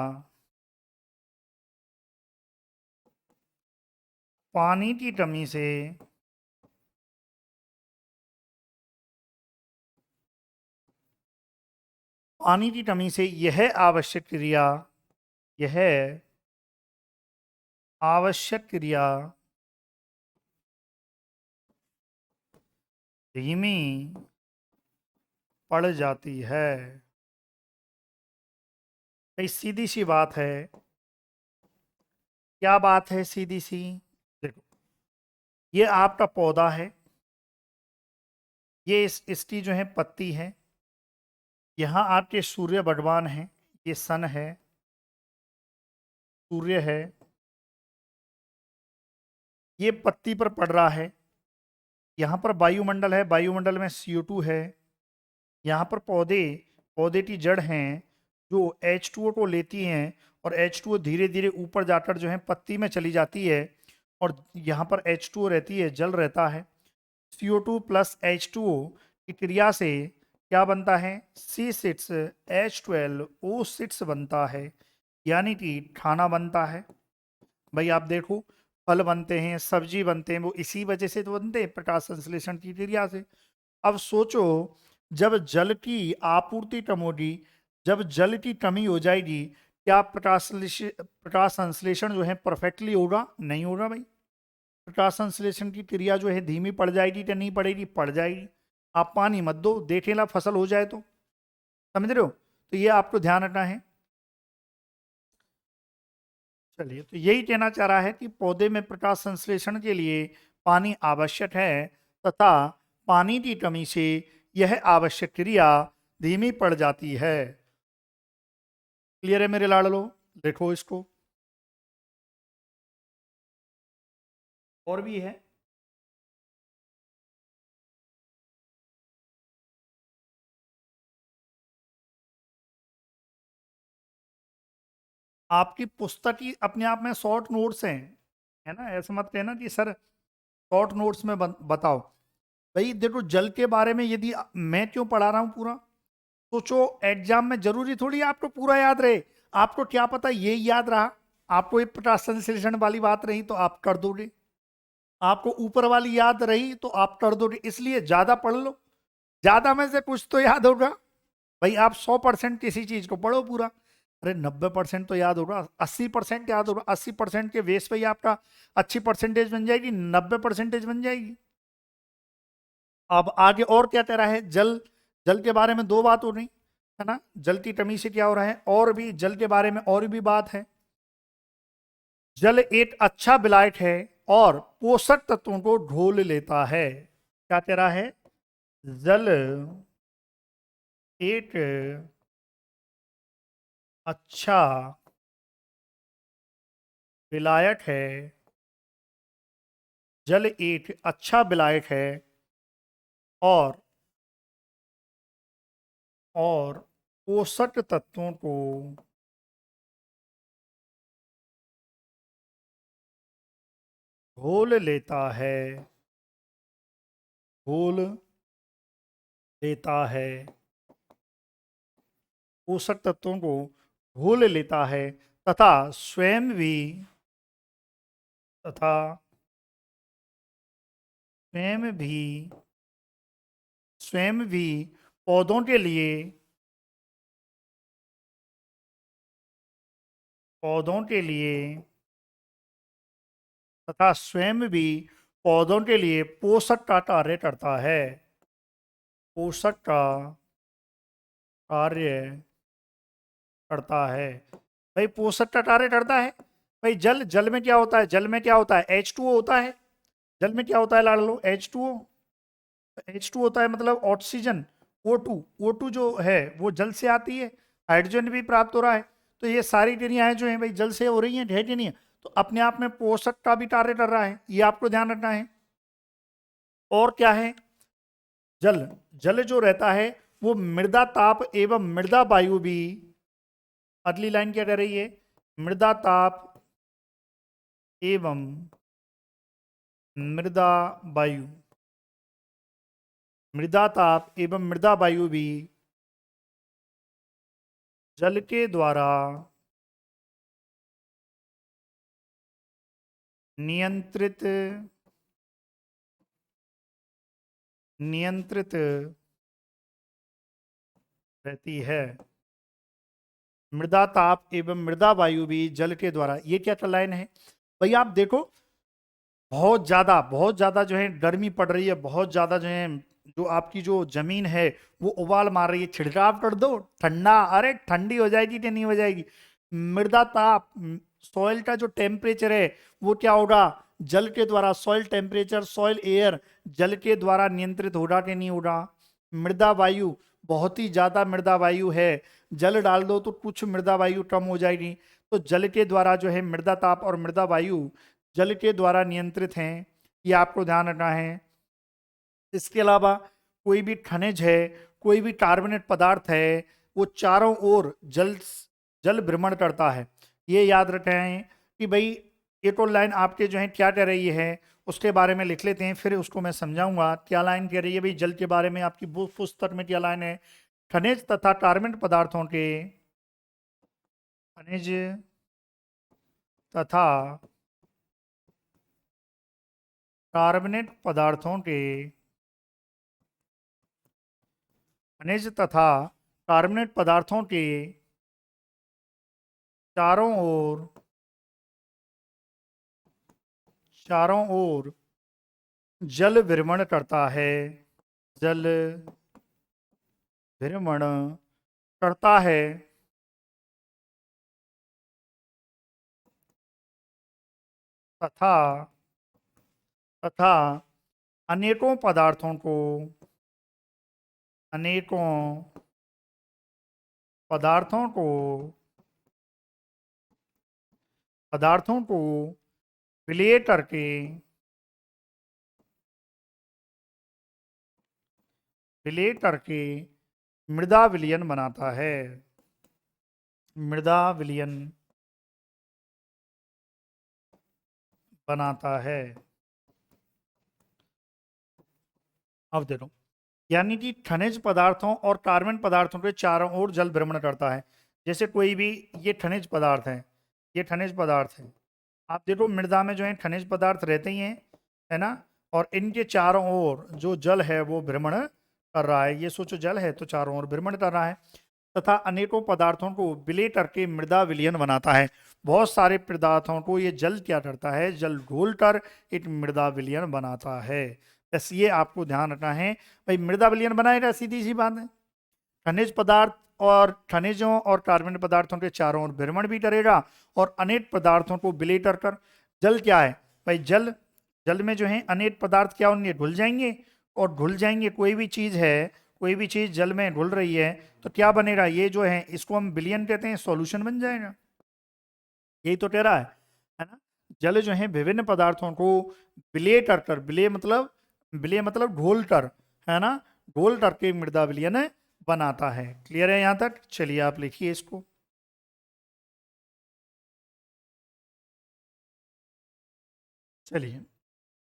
पानी की कमी से पानी की कमी से यह आवश्यक क्रिया धीमी पड़ जाती है। भाई सीधी सी बात है। क्या बात है सीधी सी? देखो, ये आपका पौधा है, ये इसकी जो है पत्ती है, यहाँ आपके सूर्य भगवान है, ये सन है, सूर्य है, ये पत्ती पर पड़ रहा है, यहाँ पर वायुमंडल है, वायुमंडल में CO2 है, यहाँ पर पौधे पौधे की जड़ हैं जो H2O को लेती हैं और H2O धीरे धीरे ऊपर जाकर जो है पत्ती में चली जाती है और यहाँ पर H2O रहती है, जल रहता है। CO2 प्लस H2O की क्रिया से क्या बनता है, C6H12O6 बनता है, यानी कि खाना बनता है। भाई आप देखो, फल बनते हैं, सब्जी बनते हैं, वो इसी वजह से तो बनते हैं, प्रकाश संश्लेषण की क्रिया से। अब सोचो, जब जल की आपूर्ति कम होगी, जब जल की कमी हो जाएगी, क्या प्रकाश संश्लेषण जो है परफेक्टली होगा? नहीं होगा भाई। प्रकाश संश्लेषण की क्रिया जो है धीमी पड़ जाएगी कि नहीं पड़ेगी? पड़ जाएगी। आप पानी मत दो, देखेला फसल हो जाए तो, समझ रहे हो? तो ये आपको ध्यान रखना है। चलिए, तो यही कहना चाह रहा है कि पौधे में प्रकाश संश्लेषण के लिए पानी आवश्यक है तथा पानी की कमी से यह आवश्यक क्रिया धीमी पड़ जाती है। क्लियर है मेरे लाडलो? देखो इसको, और भी है। आपकी पुस्तक ही अपने आप में शॉर्ट नोट्स हैं, है ना? ऐसा मत कहना कि सर शॉर्ट नोट्स में बताओ। भाई देखो, जल के बारे में यदि मैं क्यों पढ़ा रहा हूं पूरा, सोचो एग्जाम में जरूरी थोड़ी आपको पूरा याद रहे। आपको क्या पता ये याद रहा, आपको ये प्रकाश संश्लेषण वाली बात रही तो आप कर दोगे, आपको ऊपर वाली याद रही तो आप कर दोगे, इसलिए ज्यादा पढ़ लो, ज्यादा में से कुछ तो याद होगा। भाई आप 100% किसी चीज को पढ़ो पूरा, अरे 90% तो याद होगा, 80% याद होगा, 80% के बेस पे ही आपका अच्छी परसेंटेज बन जाएगी, 90% बन जाएगी। अब आगे और क्या कह रहा है, जल, जल के बारे में दो बात हो रही है ना, जल की कमी से क्या हो रहा है, और भी जल के बारे में और भी बात है। जल एक अच्छा विलायक है और पोषक तत्वों को ढोल लेता है। क्या कह रहा है, जल एक अच्छा विलायक है, जल एक अच्छा विलायक है और पोषक तत्वों को घोल लेता है, घोल लेता है, पोषक तत्वों को घोल लेता है तथा तथा स्वयं भी स्वयं भी पौधों के लिए पौधों के लिए तथा स्वयं भी पौधों के लिए पोषक का कार्य करता है, पोषक का कार्य करता है। भाई पोषक का कार्य करता है। भाई जल, जल में क्या होता है, जल में क्या होता है, H2O होता है। जल में क्या होता है लाडलो, H2O। H2 होता है मतलब ऑक्सीजन, O2 जो है वो जल से आती है, हाइड्रोजन भी प्राप्त हो रहा है। तो ये सारी क्रियाएं जो हैं भाई जल से हो रही हैं, है कि नहीं है? तो अपने आप में पोषक का भी कार्य कर रहा है, ये आपको ध्यान रखना है। और क्या है, जल, जल जो रहता है वो मृदा ताप एवं मृदा वायु भी, अगली लाइन क्या कर रही है, मृदा ताप एवं मृदा वायु, मृदा ताप एवं मृदा वायु भी जल के द्वारा नियंत्रित नियंत्रित रहती है। मृदा ताप एवं मृदा वायु भी जल के द्वारा, ये क्या लाइन है भाई? आप देखो, बहुत ज्यादा जो है गर्मी पड़ रही है, बहुत ज्यादा जो है, जो आपकी जो जमीन है वो उबाल मार रही है, छिड़काव कर दो ठंडा, अरे ठंडी हो जाएगी कि नहीं हो जाएगी? मृदा ताप, सॉइल का जो टेम्परेचर है वो क्या होगा, जल के द्वारा, सॉइल टेम्परेचर, सॉइल एयर जल के द्वारा नियंत्रित हो रहा कि नहीं हो रहा। मृदा वायु, बहुत ही ज्यादा मृदा वायु है, जल डाल दो तो कुछ मृदा वायु कम हो जाएगी। तो जल के द्वारा जो है मृदा ताप और मृदा वायु जल के द्वारा नियंत्रित हैं, ये आपको ध्यान रखना है। इसके अलावा कोई भी खनिज है, कोई भी कार्बोनेट पदार्थ है, वो चारों ओर जल जल भ्रमण करता है। ये याद रखें कि भाई एक और लाइन आपके जो है क्या कह रही है उसके बारे में लिख लेते हैं, फिर उसको मैं समझाऊंगा क्या लाइन कह रही है। भाई जल के बारे में आपकी पुस्तक में क्या लाइन है, खनिज तथा कार्बन पदार्थों के, खनिज तथा कार्बनेट पदार्थों के, खनिज तथा कार्बनेट पदार्थों के चारों ओर, चारों ओर जल भ्रमण करता है, जल भ्रमण करता है तथा तथा अनेकों पदार्थों को, अनेकों पदार्थों को, पदार्थों को विलय करके, विलय करके मृदा विलयन बनाता है, मृदा विलयन बनाता है। अब देखो, यानी कि खनिज पदार्थों और कार्बन पदार्थों के चारों ओर जल भ्रमण करता है। जैसे कोई भी, ये खनिज पदार्थ है, ये खनिज पदार्थ है, आप देखो मृदा में जो है खनिज पदार्थ रहते ही हैं, है ना, और इनके चारों ओर जो जल है वो भ्रमण कर रहा है। ये सोचो जल है तो चारों ओर भ्रमण कर रहा है, तथा अनेकों पदार्थों को विलय करके मृदा विलयन बनाता है। बहुत सारे पदार्थों को ये जल क्या करता है, जल घोल कर एक मृदा विलयन बनाता है। बस ये आपको ध्यान रखना है। भाई मृदा विलयन बनाएगा, सीधी सी बात है। खनिज पदार्थ और खनिजों और कार्बन पदार्थों के चारों ओर भ्रमण भी करेगा और अनेक पदार्थों को विलय कर, जल क्या है भाई, जल, जल में जो है अनेक पदार्थ क्या होंगे, घुल जाएंगे, और घुल जाएंगे। कोई भी चीज है, कोई भी चीज जल में घुल रही है तो क्या बनेगा, ये जो है इसको हम विलयन कहते हैं, सॉल्यूशन बन जाएगा। यही तो कह रहा है ना। जल जो है विभिन्न पदार्थों को विलय कर, विलय मतलब घोल कर, है ना, घोल करके मृदा विलयन बनाता है। क्लियर है यहां तक? चलिए आप लिखिए इसको। चलिए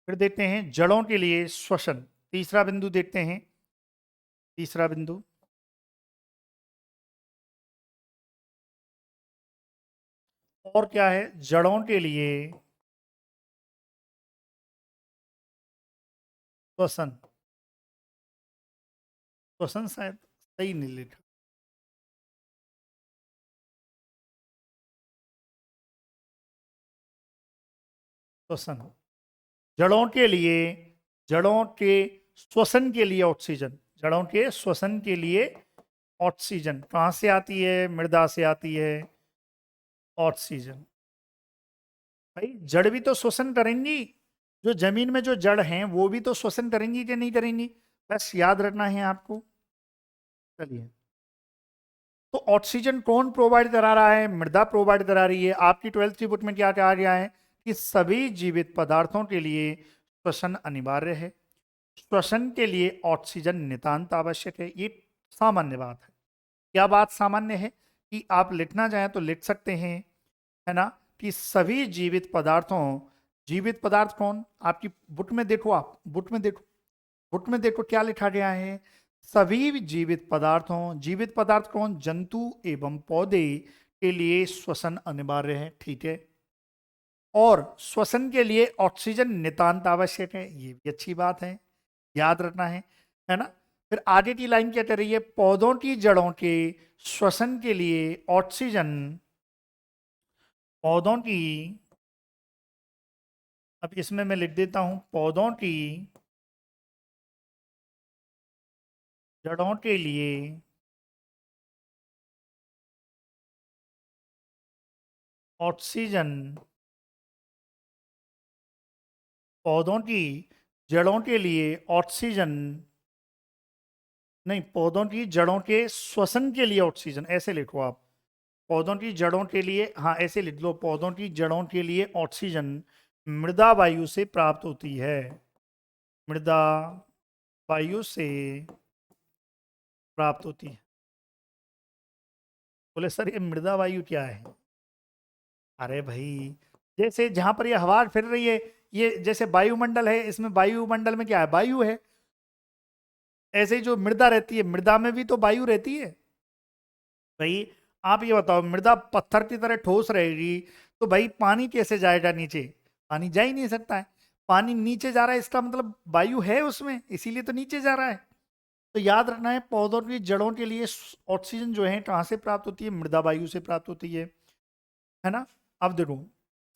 फिर देखते हैं जड़ों के लिए श्वसन, तीसरा बिंदु देखते हैं। तीसरा बिंदु, और क्या है जड़ों के लिए श्वसन, श्वसन शायद सही नहीं लिखा, श्वसन, जड़ों के लिए, जड़ों के श्वसन के लिए ऑक्सीजन, जड़ों के श्वसन के लिए ऑक्सीजन कहाँ से आती है, मृदा से आती है ऑक्सीजन। भाई जड़ भी तो श्वसन करेंगी, जो जमीन में जो जड़ हैं वो भी तो श्वसन करेंगी कि नहीं करेंगी, बस याद रखना है आपको। चलिए, तो ऑक्सीजन कौन प्रोवाइड करा रहा है, मृदा प्रोवाइड करा रही है। आपकी 12th की बुक में क्या कहा गया है कि सभी जीवित पदार्थों के लिए श्वसन अनिवार्य है, श्वसन के लिए ऑक्सीजन नितांत आवश्यक है। ये सामान्य बात है। क्या बात सामान्य है कि आप लिखना चाहें तो लिख सकते हैं, है ना, कि सभी जीवित पदार्थों, जीवित पदार्थ कौन, आपकी बुक में देखो, आप बुक में देखो, बुक में देखो क्या लिखा गया है, सभी जीवित पदार्थों, जीवित पदार्थ कौन, जंतु एवं पौधे के लिए श्वसन अनिवार्य है। ठीक है, और श्वसन के लिए ऑक्सीजन नितांत आवश्यक है, ये भी अच्छी बात है, याद रखना है ना। फिर आगे की लाइन क्या कर रही है, पौधों की जड़ों के श्वसन के लिए ऑक्सीजन, पौधों की, अब इसमें मैं लिख देता हूं, पौधों की जड़ों के लिए ऑक्सीजन पौधों की जड़ों के लिए ऑक्सीजन, नहीं, पौधों की जड़ों के श्वसन के लिए ऑक्सीजन, ऐसे लिखो आप। पौधों की जड़ों के लिए, हाँ ऐसे लिख लो, पौधों की जड़ों के लिए ऑक्सीजन मृदा वायु से प्राप्त होती है। मृदा वायु से प्राप्त होती है। बोले सर ये मृदा वायु क्या है? अरे भाई, जैसे जहां पर ये हवा फिर रही है, ये जैसे वायुमंडल है, इसमें वायुमंडल में क्या है? वायु है। ऐसे ही जो मृदा रहती है, मृदा में भी तो वायु रहती है भाई। आप ये बताओ, मृदा पत्थर की तरह ठोस रहेगी तो भाई पानी कैसे जाएगा नीचे? पानी जा ही नहीं सकता है। पानी नीचे जा रहा है, इसका मतलब वायु है उसमें, इसीलिए तो नीचे जा रहा है। तो याद रखना है, पौधों की जड़ों के लिए ऑक्सीजन जो है कहाँ से प्राप्त होती है? मृदा वायु से प्राप्त होती है ना? अब देखो,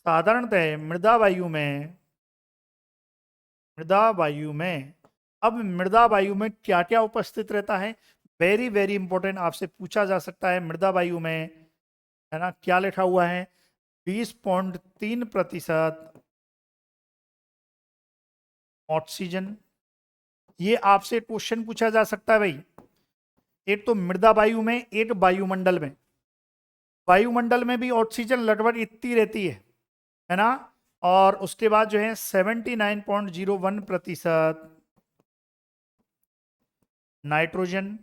साधारणतः मृदा वायु में, अब मृदा वायु में क्या क्या उपस्थित रहता है? वेरी वेरी इंपॉर्टेंट, आपसे पूछा जा सकता है मृदा वायु में, है ना, क्या लिखा हुआ है? 20.3% ऑक्सीजन। ये आपसे क्वेश्चन पूछा जा सकता है भाई, एक तो मृदा वायु में, एक वायुमंडल में। वायुमंडल में भी ऑक्सीजन लगभग इतनी रहती है ना? और उसके बाद जो है 79.01% नाइट्रोजन।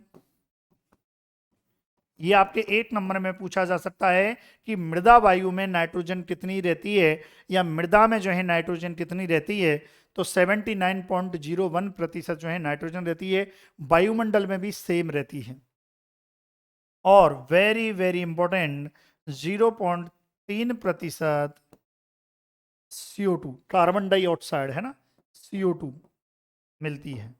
ये आपके 8 नंबर में पूछा जा सकता है कि मृदा वायु में नाइट्रोजन कितनी रहती है, या मृदा में जो है नाइट्रोजन कितनी रहती है? तो 79.01% जो है नाइट्रोजन रहती है। वायुमंडल में भी सेम रहती है। और very very important, 0.3% CO2, carbon dioxide, है ना, CO2 मिलती है।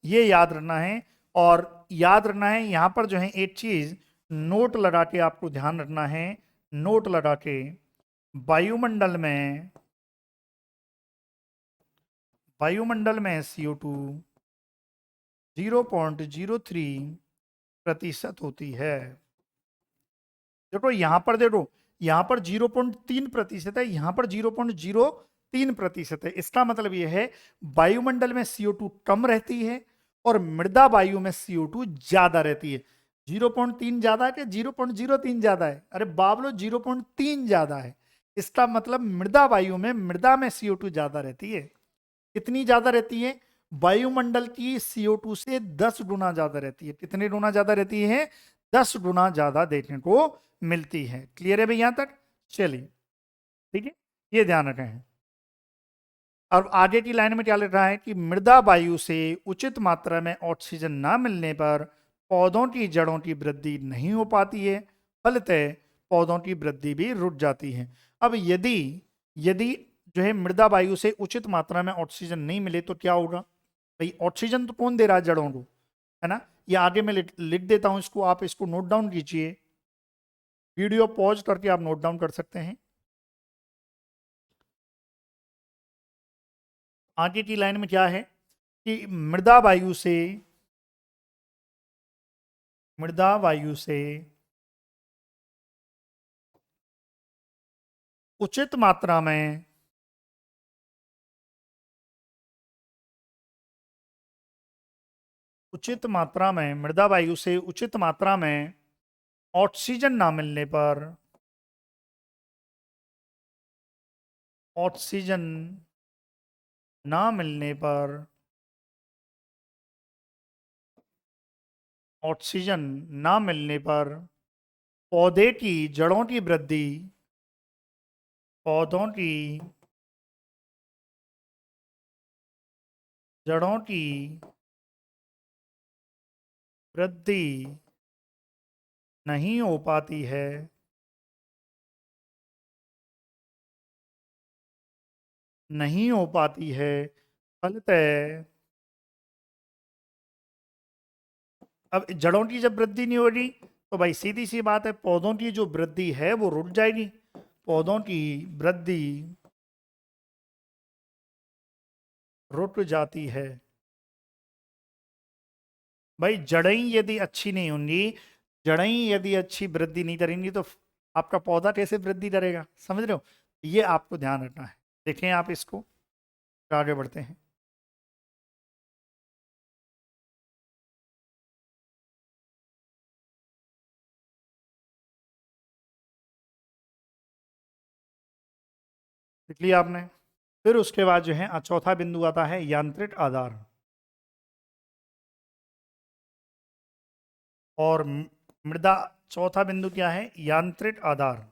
ये याद रखना है। और याद रखना है यहां पर जो है एक चीज नोट लगा के आपको ध्यान रखना है, नोट लगा के, वायुमंडल में, वायुमंडल में CO2 0.03% होती है। देखो यहां पर, देखो यहां पर 0.3% है, यहां पर 0.03% है। इसका मतलब यह है वायुमंडल में CO2 कम रहती है और मृदा वायु में CO2 ज्यादा रहती है। 0.3 ज्यादा है कि 0.03 ज्यादा है? अरे बाबलो, 0.3 ज्यादा है। इसका मतलब मृदा वायु में, मृदा में CO2 ज्यादा रहती है। कितनी ज्यादा रहती है? वायुमंडल की CO2 से 10 गुना ज्यादा रहती है। कितने गुना ज्यादा रहती है? 10 गुना ज्यादा देखने को मिलती है। क्लियर है भाई यहां तक? चलिए, ठीक है, ये ध्यान रखें। और आगे की लाइन में क्या लिख रहा है कि मृदा वायु से उचित मात्रा में ऑक्सीजन ना मिलने पर पौधों की जड़ों की वृद्धि नहीं हो पाती है, फलतः पौधों की वृद्धि भी रुक जाती है। अब यदि यदि जो है मृदा वायु से उचित मात्रा में ऑक्सीजन नहीं मिले तो क्या होगा? भाई ऑक्सीजन तो कौन दे रहा है? जड़ों को, है ना? ये आगे मैं लिख देता हूं इसको, आप इसको नोट डाउन कीजिए। वीडियो पॉज करके आप नोट डाउन कर सकते हैं। आगे की लाइन में क्या है कि मृदा वायु से उचित मात्रा में मृदा वायु से उचित मात्रा में ऑक्सीजन ना मिलने पर, ऑक्सीजन ना मिलने पर ऑक्सीजन ना मिलने पर पौधे की जड़ों की वृद्धि, पौधों की जड़ों की वृद्धि नहीं हो पाती है, नहीं हो पाती है, फलतः, अब जड़ों की जब वृद्धि नहीं होगी तो भाई सीधी सी बात है, पौधों की जो वृद्धि है वो रुक जाएगी। पौधों की वृद्धि रुक जाती है। भाई जड़ें यदि अच्छी नहीं होंगी, जड़ें यदि अच्छी वृद्धि नहीं करेंगी तो आपका पौधा कैसे वृद्धि करेगा? समझ रहे हो? ये आपको ध्यान रखना है। देखें आप इसको, आगे बढ़ते हैं। लिख लिया आपने। फिर उसके बाद जो है चौथा बिंदु आता है यांत्रिक आधार। और मृदा, चौथा बिंदु क्या है? यांत्रिक आधार।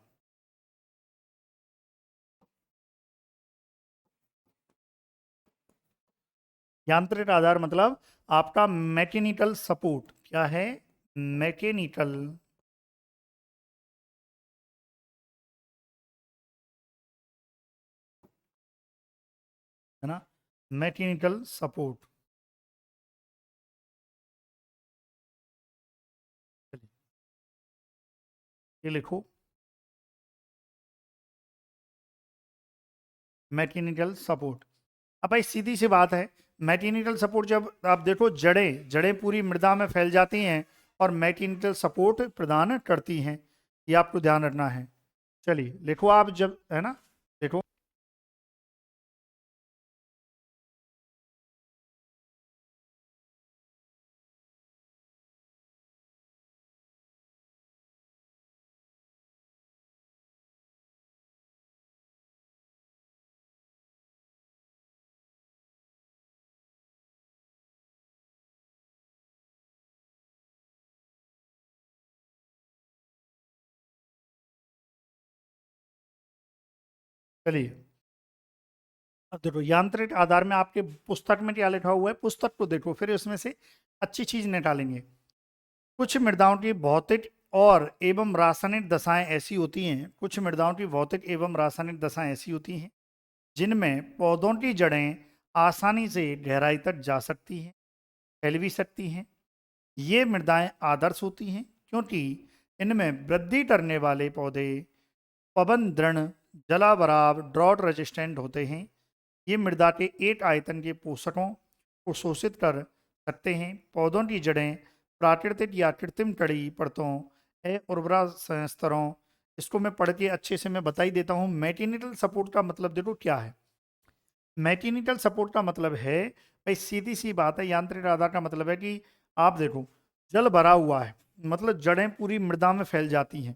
यांत्रिक आधार मतलब आपका मैकेनिकल सपोर्ट। क्या है? मैकेनिकल है ना, मैकेनिकल सपोर्ट। ये लिखो, मैकेनिकल सपोर्ट। अब भाई सीधी सी बात है, मैकेनिकल सपोर्ट जब आप देखो, जड़ें जड़ें पूरी मृदा में फैल जाती हैं और मैकेनिकल सपोर्ट प्रदान करती हैं। ये आपको ध्यान रखना है। चलिए लिखो आप, जब है ना, देखो चलिए। अब देखो यांत्रिक आधार में आपके पुस्तक में क्या लिखा हुआ है, पुस्तक को देखो, फिर उसमें से अच्छी चीज निकालेंगे। कुछ मृदाओं की भौतिक और एवं रासायनिक दशाएं ऐसी होती हैं, कुछ मृदाओं की भौतिक एवं रासायनिक दशाएं ऐसी होती हैं जिनमें पौधों की जड़ें आसानी से गहराई तक जा सकती हैं, फैल भी सकती हैं। ये मृदाएं आदर्श होती हैं क्योंकि इनमें वृद्धि करने वाले पौधे पवन दृढ़, जलावराव, ड्रॉट रेजिस्टेंट होते हैं। ये मृदा के एक आयतन के पोषकों को शोषित कर सकते हैं। पौधों की जड़ें प्राकृतिक या कृत्रिम कड़ी परतों उर्वरा स्तरों, इसको मैं पढ़ के अच्छे से मैं बता ही देता हूँ। मैकेनिकल सपोर्ट का मतलब देखो क्या है। मैकेनिकल सपोर्ट का मतलब है, भाई सीधी सी बात है, यांत्रिक आधार का मतलब है कि आप देखो, जल भरा हुआ है, मतलब जड़ें पूरी मृदा में फैल जाती हैं।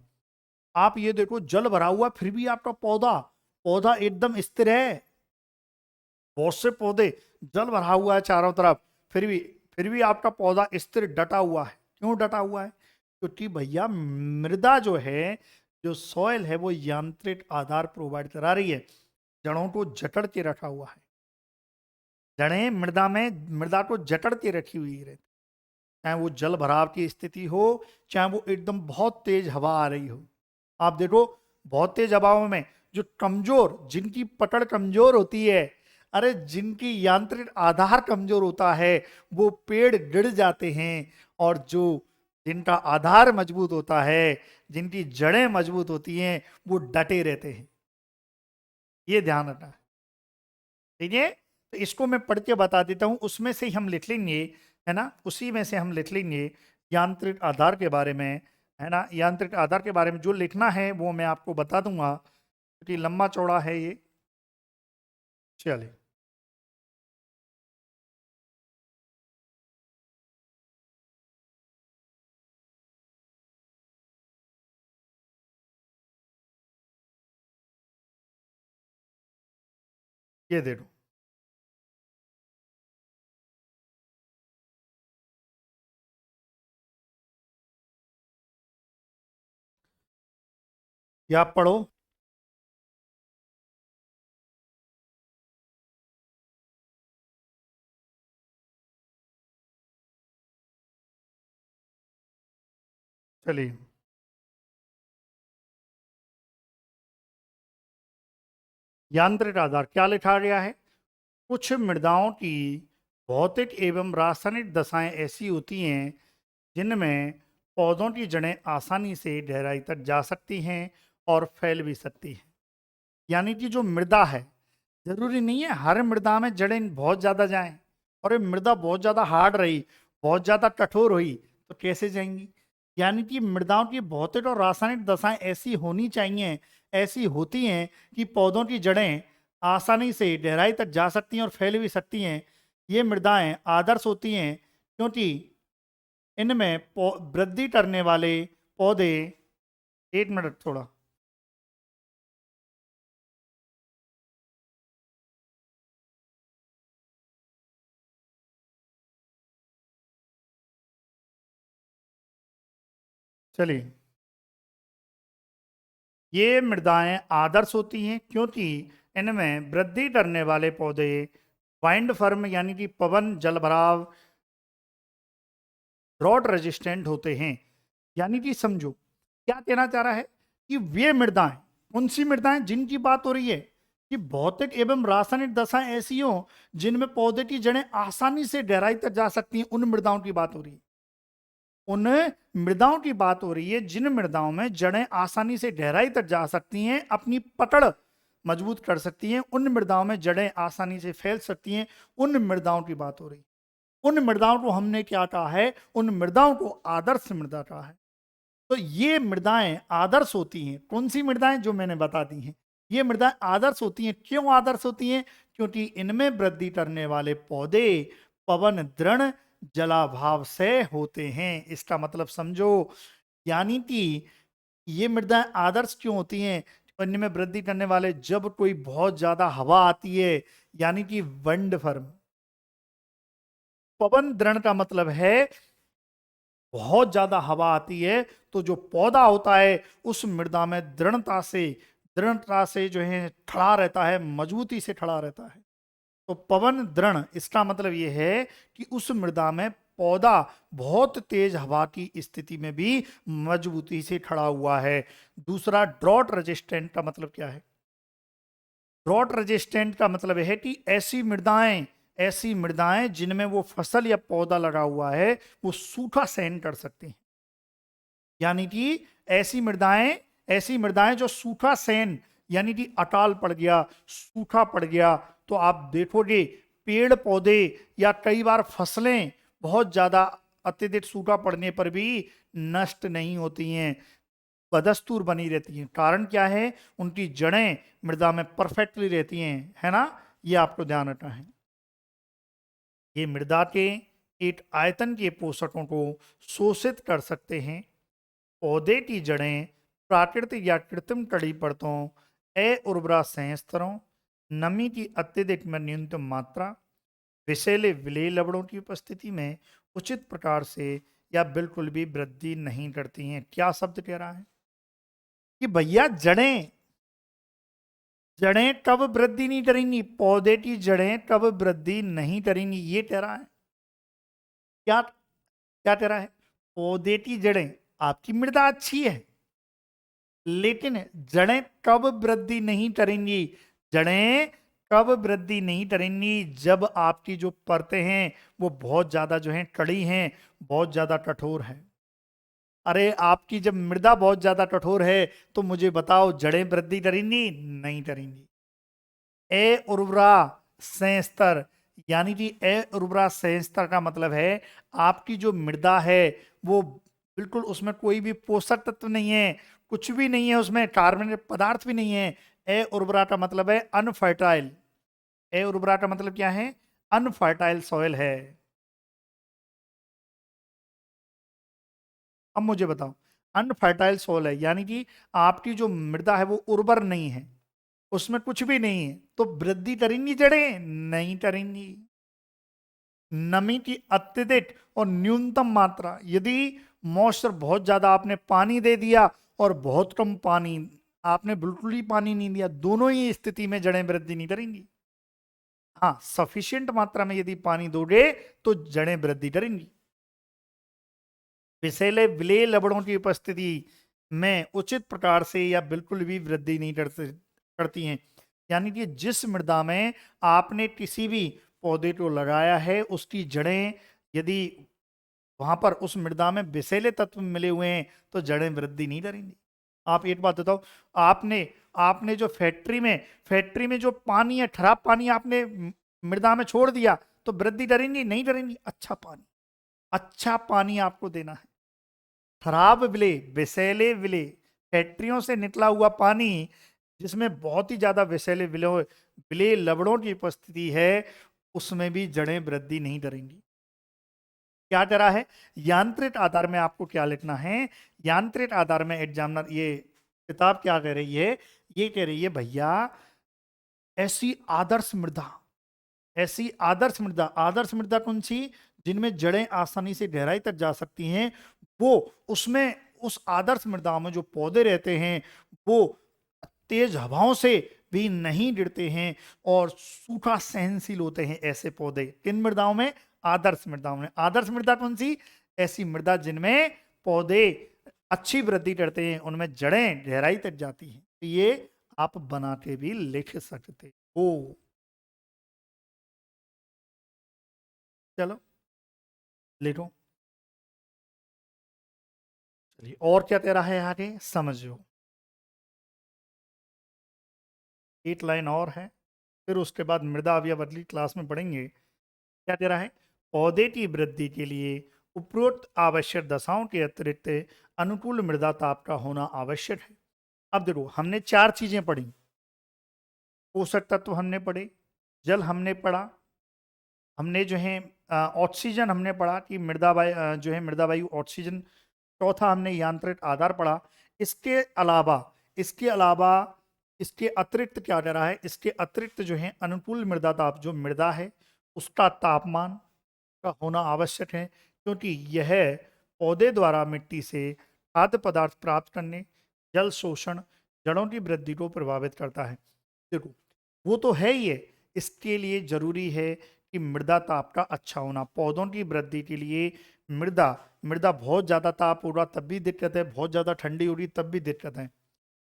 आप ये देखो, जल भरा हुआ फिर भी आपका पौधा पौधा एकदम स्थिर है। बहुत से पौधे, जल भरा हुआ है चारों तरफ, फिर भी आपका पौधा स्थिर डटा हुआ है। क्यों डटा हुआ है? क्योंकि भैया मृदा जो है, जो सॉइल है, वो यांत्रिक आधार प्रोवाइड करा रही है, जड़ों को जकड़ के रखा हुआ है। जड़ें मृदा में, मृदा को जकड़ के रखी हुई रहती, चाहे वो जल भराव की स्थिति हो, चाहे वो एकदम बहुत तेज हवा आ रही हो। आप देखो, बहुत तेज हवाओं में जो कमजोर, जिनकी पकड़ कमजोर होती है, अरे जिनकी यांत्रिक आधार कमजोर होता है, वो पेड़ गिर जाते हैं। और जो जिनका आधार मजबूत होता है, जिनकी जड़ें मजबूत होती हैं, वो डटे रहते हैं। ये ध्यान रखना है, ठीक है। तो इसको मैं पढ़ के बता देता हूं, उसमें से ही हम लिख लेंगे, है ना, उसी में से हम लिख लेंगे यांत्रिक आधार के बारे में, है ना। यांत्रिक आधार के बारे में जो लिखना है वो मैं आपको बता दूंगा, क्योंकि लंबा चौड़ा है ये। चलिए, ये देखो, ये आप पढ़ो। चलिए, यांत्रिक आधार क्या लिखा गया है? कुछ मृदाओं की भौतिक एवं रासायनिक दशाएं ऐसी होती हैं जिनमें पौधों की जड़ें आसानी से गहराई तक जा सकती हैं और फैल भी सकती हैं। यानी कि जो मृदा है, जरूरी नहीं है हर मृदा में जड़ें बहुत ज़्यादा जाएं। और ये मृदा बहुत ज़्यादा हार्ड रही, बहुत ज़्यादा कठोर हुई, तो कैसे जाएंगी? यानी कि मृदाओं की भौतिक और रासायनिक दशाएं ऐसी होनी चाहिए, ऐसी होती हैं कि पौधों की जड़ें आसानी से गहराई तक जा सकती हैं और फैल भी सकती हैं। ये मृदाएं आदर्श होती हैं क्योंकि इनमें वृद्धि करने वाले पौधे, एक मिनट थोड़ा, चलिए, ये मृदाएं आदर्श होती हैं क्योंकि इनमें वृद्धि करने वाले पौधे वाइंड फर्म यानी कि पवन जलभराव ड्रॉट रेजिस्टेंट होते हैं। यानी कि समझो क्या कहना चाह रहा है कि वे मृदाएं, कौन सी मृदाएं जिनकी बात हो रही है कि भौतिक एवं रासायनिक दशाएं ऐसी हो जिनमें पौधे की जड़ें आसानी से गहराई तक जा सकती हैं, उन मृदाओं की बात हो रही है। उन मृदाओं की बात हो रही है जिन मृदाओं में जड़ें आसानी से गहराई तक जा सकती हैं, अपनी पकड़ मजबूत कर सकती हैं, उन मृदाओं में जड़ें आसानी से फैल सकती हैं, उन मृदाओं की बात हो रही है। उन मृदाओं को हमने क्या कहा है? उन मृदाओं को आदर्श मृदा कहा है। तो ये मृदाएं आदर्श होती हैं। कौन सी मृदाएं? जो मैंने बता दी हैं। ये मृदाएं आदर्श होती हैं। क्यों आदर्श होती हैं? क्योंकि इनमें वृद्धि करने वाले पौधे पवन दृढ़ जलाभाव से होते हैं। इसका मतलब समझो, यानी कि ये मृदाएं आदर्श क्यों होती हैं? इनमें वृद्धि करने वाले, जब कोई बहुत ज्यादा हवा आती है, यानी कि विंड फर्म, पवन दृढ़ का मतलब है बहुत ज्यादा हवा आती है तो जो पौधा होता है उस मृदा में दृढ़ता से जो है खड़ा रहता है, मजबूती से खड़ा रहता है। तो पवन दृढ़, इसका मतलब यह है कि उस मृदा में पौधा बहुत तेज हवा की स्थिति में भी मजबूती से खड़ा हुआ है। दूसरा, ड्रॉट रेजिस्टेंट का मतलब क्या है? ड्रॉट रेजिस्टेंट का मतलब है कि ऐसी मृदाएं जिनमें वो फसल या पौधा लगा हुआ है वो सूखा सहन कर सकती हैं। यानी कि ऐसी मृदाएं जो सूखा सहन, यानी कि अकाल पड़ गया, सूखा पड़ गया, तो आप देखोगे पेड़ पौधे या कई बार फसलें बहुत ज्यादा अत्यधिक सूखा पड़ने पर भी नष्ट नहीं होती हैं, बदस्तूर बनी रहती हैं। कारण क्या है? उनकी जड़ें मृदा में परफेक्टली रहती हैं, है ना? ये आपको ध्यान रखना है। ये मृदा के एक आयतन के पोषकों को शोषित कर सकते हैं। पौधे की जड़ें प्राकृतिक या कृत्रिम कड़ी परतों, उर्वरा संस्तरों, नमी की अत्यधिक में न्यूनतम मात्रा, विषैले विलेय लवणों की उपस्थिति में उचित प्रकार से या बिल्कुल भी वृद्धि नहीं करती हैं। क्या शब्द कह रहा है कि भैया जड़ें जड़ें कब वृद्धि नहीं करेंगी? पौधे की जड़ें कब वृद्धि नहीं करेंगी? ये कह रहा है। क्या क्या कह रहा है? पौधे की जड़ें, आपकी मृदा अच्छी है लेकिन जड़ें कब वृद्धि नहीं करेंगी? जड़ें कब वृद्धि नहीं करेंगी? जब आपकी जो परतें हैं वो बहुत ज्यादा जो है कड़ी हैं, बहुत ज्यादा कठोर है। अरे आपकी जब मृदा बहुत ज्यादा कठोर है तो मुझे बताओ, जड़ें वृद्धि करेंगी? नहीं करेंगी। उर्वरा संस्तर, यानी कि उर्वरा संस्तर का मतलब है आपकी जो मृदा है वो बिल्कुल, उसमें कोई भी पोषक तत्व नहीं है, कुछ भी नहीं है, उसमें कार्बनिक पदार्थ भी नहीं है। उर्वरा का मतलब है अनफर्टाइल। उर्वरा का मतलब क्या है? अनफर्टाइल सॉइल है। अब मुझे बताओ, अनफर्टाइल सॉइल है यानी कि आपकी जो मृदा है वो उर्वर नहीं है, उसमें कुछ भी नहीं है, तो वृद्धि करेंगी जड़ें? नहीं करेंगी। नमी की अत्यधिक और न्यूनतम मात्रा, यदि मॉइस्चर बहुत ज्यादा आपने पानी दे दिया और बहुत कम पानी आपने बिल्कुल ही पानी नहीं दिया, दोनों ही स्थिति में जड़ें वृद्धि नहीं करेंगी। हाँ, सफिशिएंट मात्रा में यदि पानी दोगे तो जड़ें वृद्धि करेंगी। विषैले विलेय लवणों की उपस्थिति में उचित प्रकार से या बिल्कुल भी वृद्धि नहीं करती हैं। यानी कि जिस मृदा में आपने किसी भी पौधे को लगाया है उसकी जड़ें, यदि वहां पर उस मृदा में विषैले तत्व मिले हुए हैं तो जड़ें वृद्धि नहीं करेंगी। आप एक बात बताओ, आपने आपने जो फैक्ट्री में जो पानी है, खराब पानी आपने मृदा में छोड़ दिया तो वृद्धि करेंगी? नहीं करेंगी। अच्छा पानी आपको देना है। खराब विले, विषैले विले, फैक्ट्रियों से निकला हुआ पानी जिसमें बहुत ही ज्यादा विषैले विले लवणों की उपस्थिति है, उसमें भी जड़ें वृद्धि नहीं करेंगी। क्या करा है? यांत्रिक आधार में आपको क्या लिखना है? यांत्रिक आधार में एग्जामिनर ये किताब क्या कह रही है? ये कह रही है भैया ऐसी आदर्श मृदा, ऐसी आदर्श मृदा कौन सी? जिनमें जड़ें आसानी से गहराई तक जा सकती हैं, वो उसमें उस आदर्श मृदा में जो पौधे रहते हैं वो तेज हवाओं से भी नहीं गिरते हैं और सूखा सहनशील होते हैं। ऐसे पौधे किन मृदाओं में? आदर्श मृदाओं में। आदर्श मृदा कौन सी? ऐसी मृदा जिनमें पौधे अच्छी वृद्धि करते हैं, उनमें जड़ें गहराई तक जाती हैं। तो ये आप बना के भी लिख सकते हो। चलो लिखो। चलिए और क्या कह रहा है आगे समझो। एक लाइन और है, फिर उसके बाद मृदा अवयव अगली क्लास में पढ़ेंगे। क्या कह रहा है? पौधे की वृद्धि के लिए उपरोक्त आवश्यक दशाओं के अतिरिक्त अनुकूल मृदा ताप का होना आवश्यक है। अब देखो हमने चार चीजें पढ़ी। पोषक तत्व हमने पढ़े, जल हमने पढ़ा, हमने जो है ऑक्सीजन हमने पढ़ा कि मृदा वायु जो है मृदा वायु ऑक्सीजन, चौथा हमने यांत्रिक आधार पढ़ा। इसके अलावा इसके अलावा इसके अतिरिक्त क्या कह रहा है? इसके अतिरिक्त जो है अनुकूल मृदा ताप, जो मृदा है उसका तापमान का होना आवश्यक है, क्योंकि यह पौधे द्वारा मिट्टी से खाद्य पदार्थ प्राप्त करने, जल शोषण, जड़ों की वृद्धि को प्रभावित करता है। देखो वो तो है ही है, इसके लिए जरूरी है कि मृदा ताप का अच्छा होना। पौधों की वृद्धि के लिए मृदा मृदा बहुत ज्यादा ताप हो रहा तब भी दिक्कत है, बहुत ज्यादा ठंडी हो रही तब भी दिक्कत है।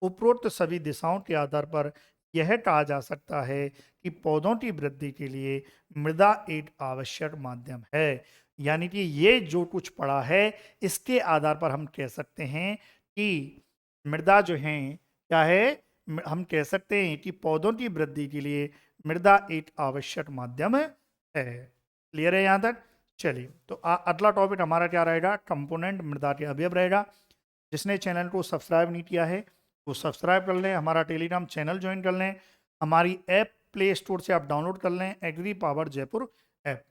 उपरोक्त सभी दिशाओं के आधार पर यह कहा जा सकता है कि पौधों की वृद्धि के लिए मृदा एक आवश्यक माध्यम है। यानी कि ये जो कुछ पढ़ा है इसके आधार पर हम कह सकते हैं कि मृदा जो है क्या है? हम कह सकते हैं कि पौधों की वृद्धि के लिए मृदा एक आवश्यक माध्यम है। क्लियर है यहाँ तक? चलिए तो अगला टॉपिक हमारा क्या रहेगा? कंपोनेंट, मृदा के अवयव रहेगा। जिसने चैनल को सब्सक्राइब नहीं किया है वो सब्सक्राइब कर लें, हमारा टेलीग्राम चैनल ज्वाइन कर लें, हमारी ऐप प्ले स्टोर से आप डाउनलोड कर लें, एग्री पावर जयपुर ऐप।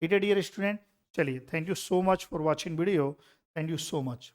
ठीक है डियर स्टूडेंट, चलिए thank you so much for watching video, thank you so much.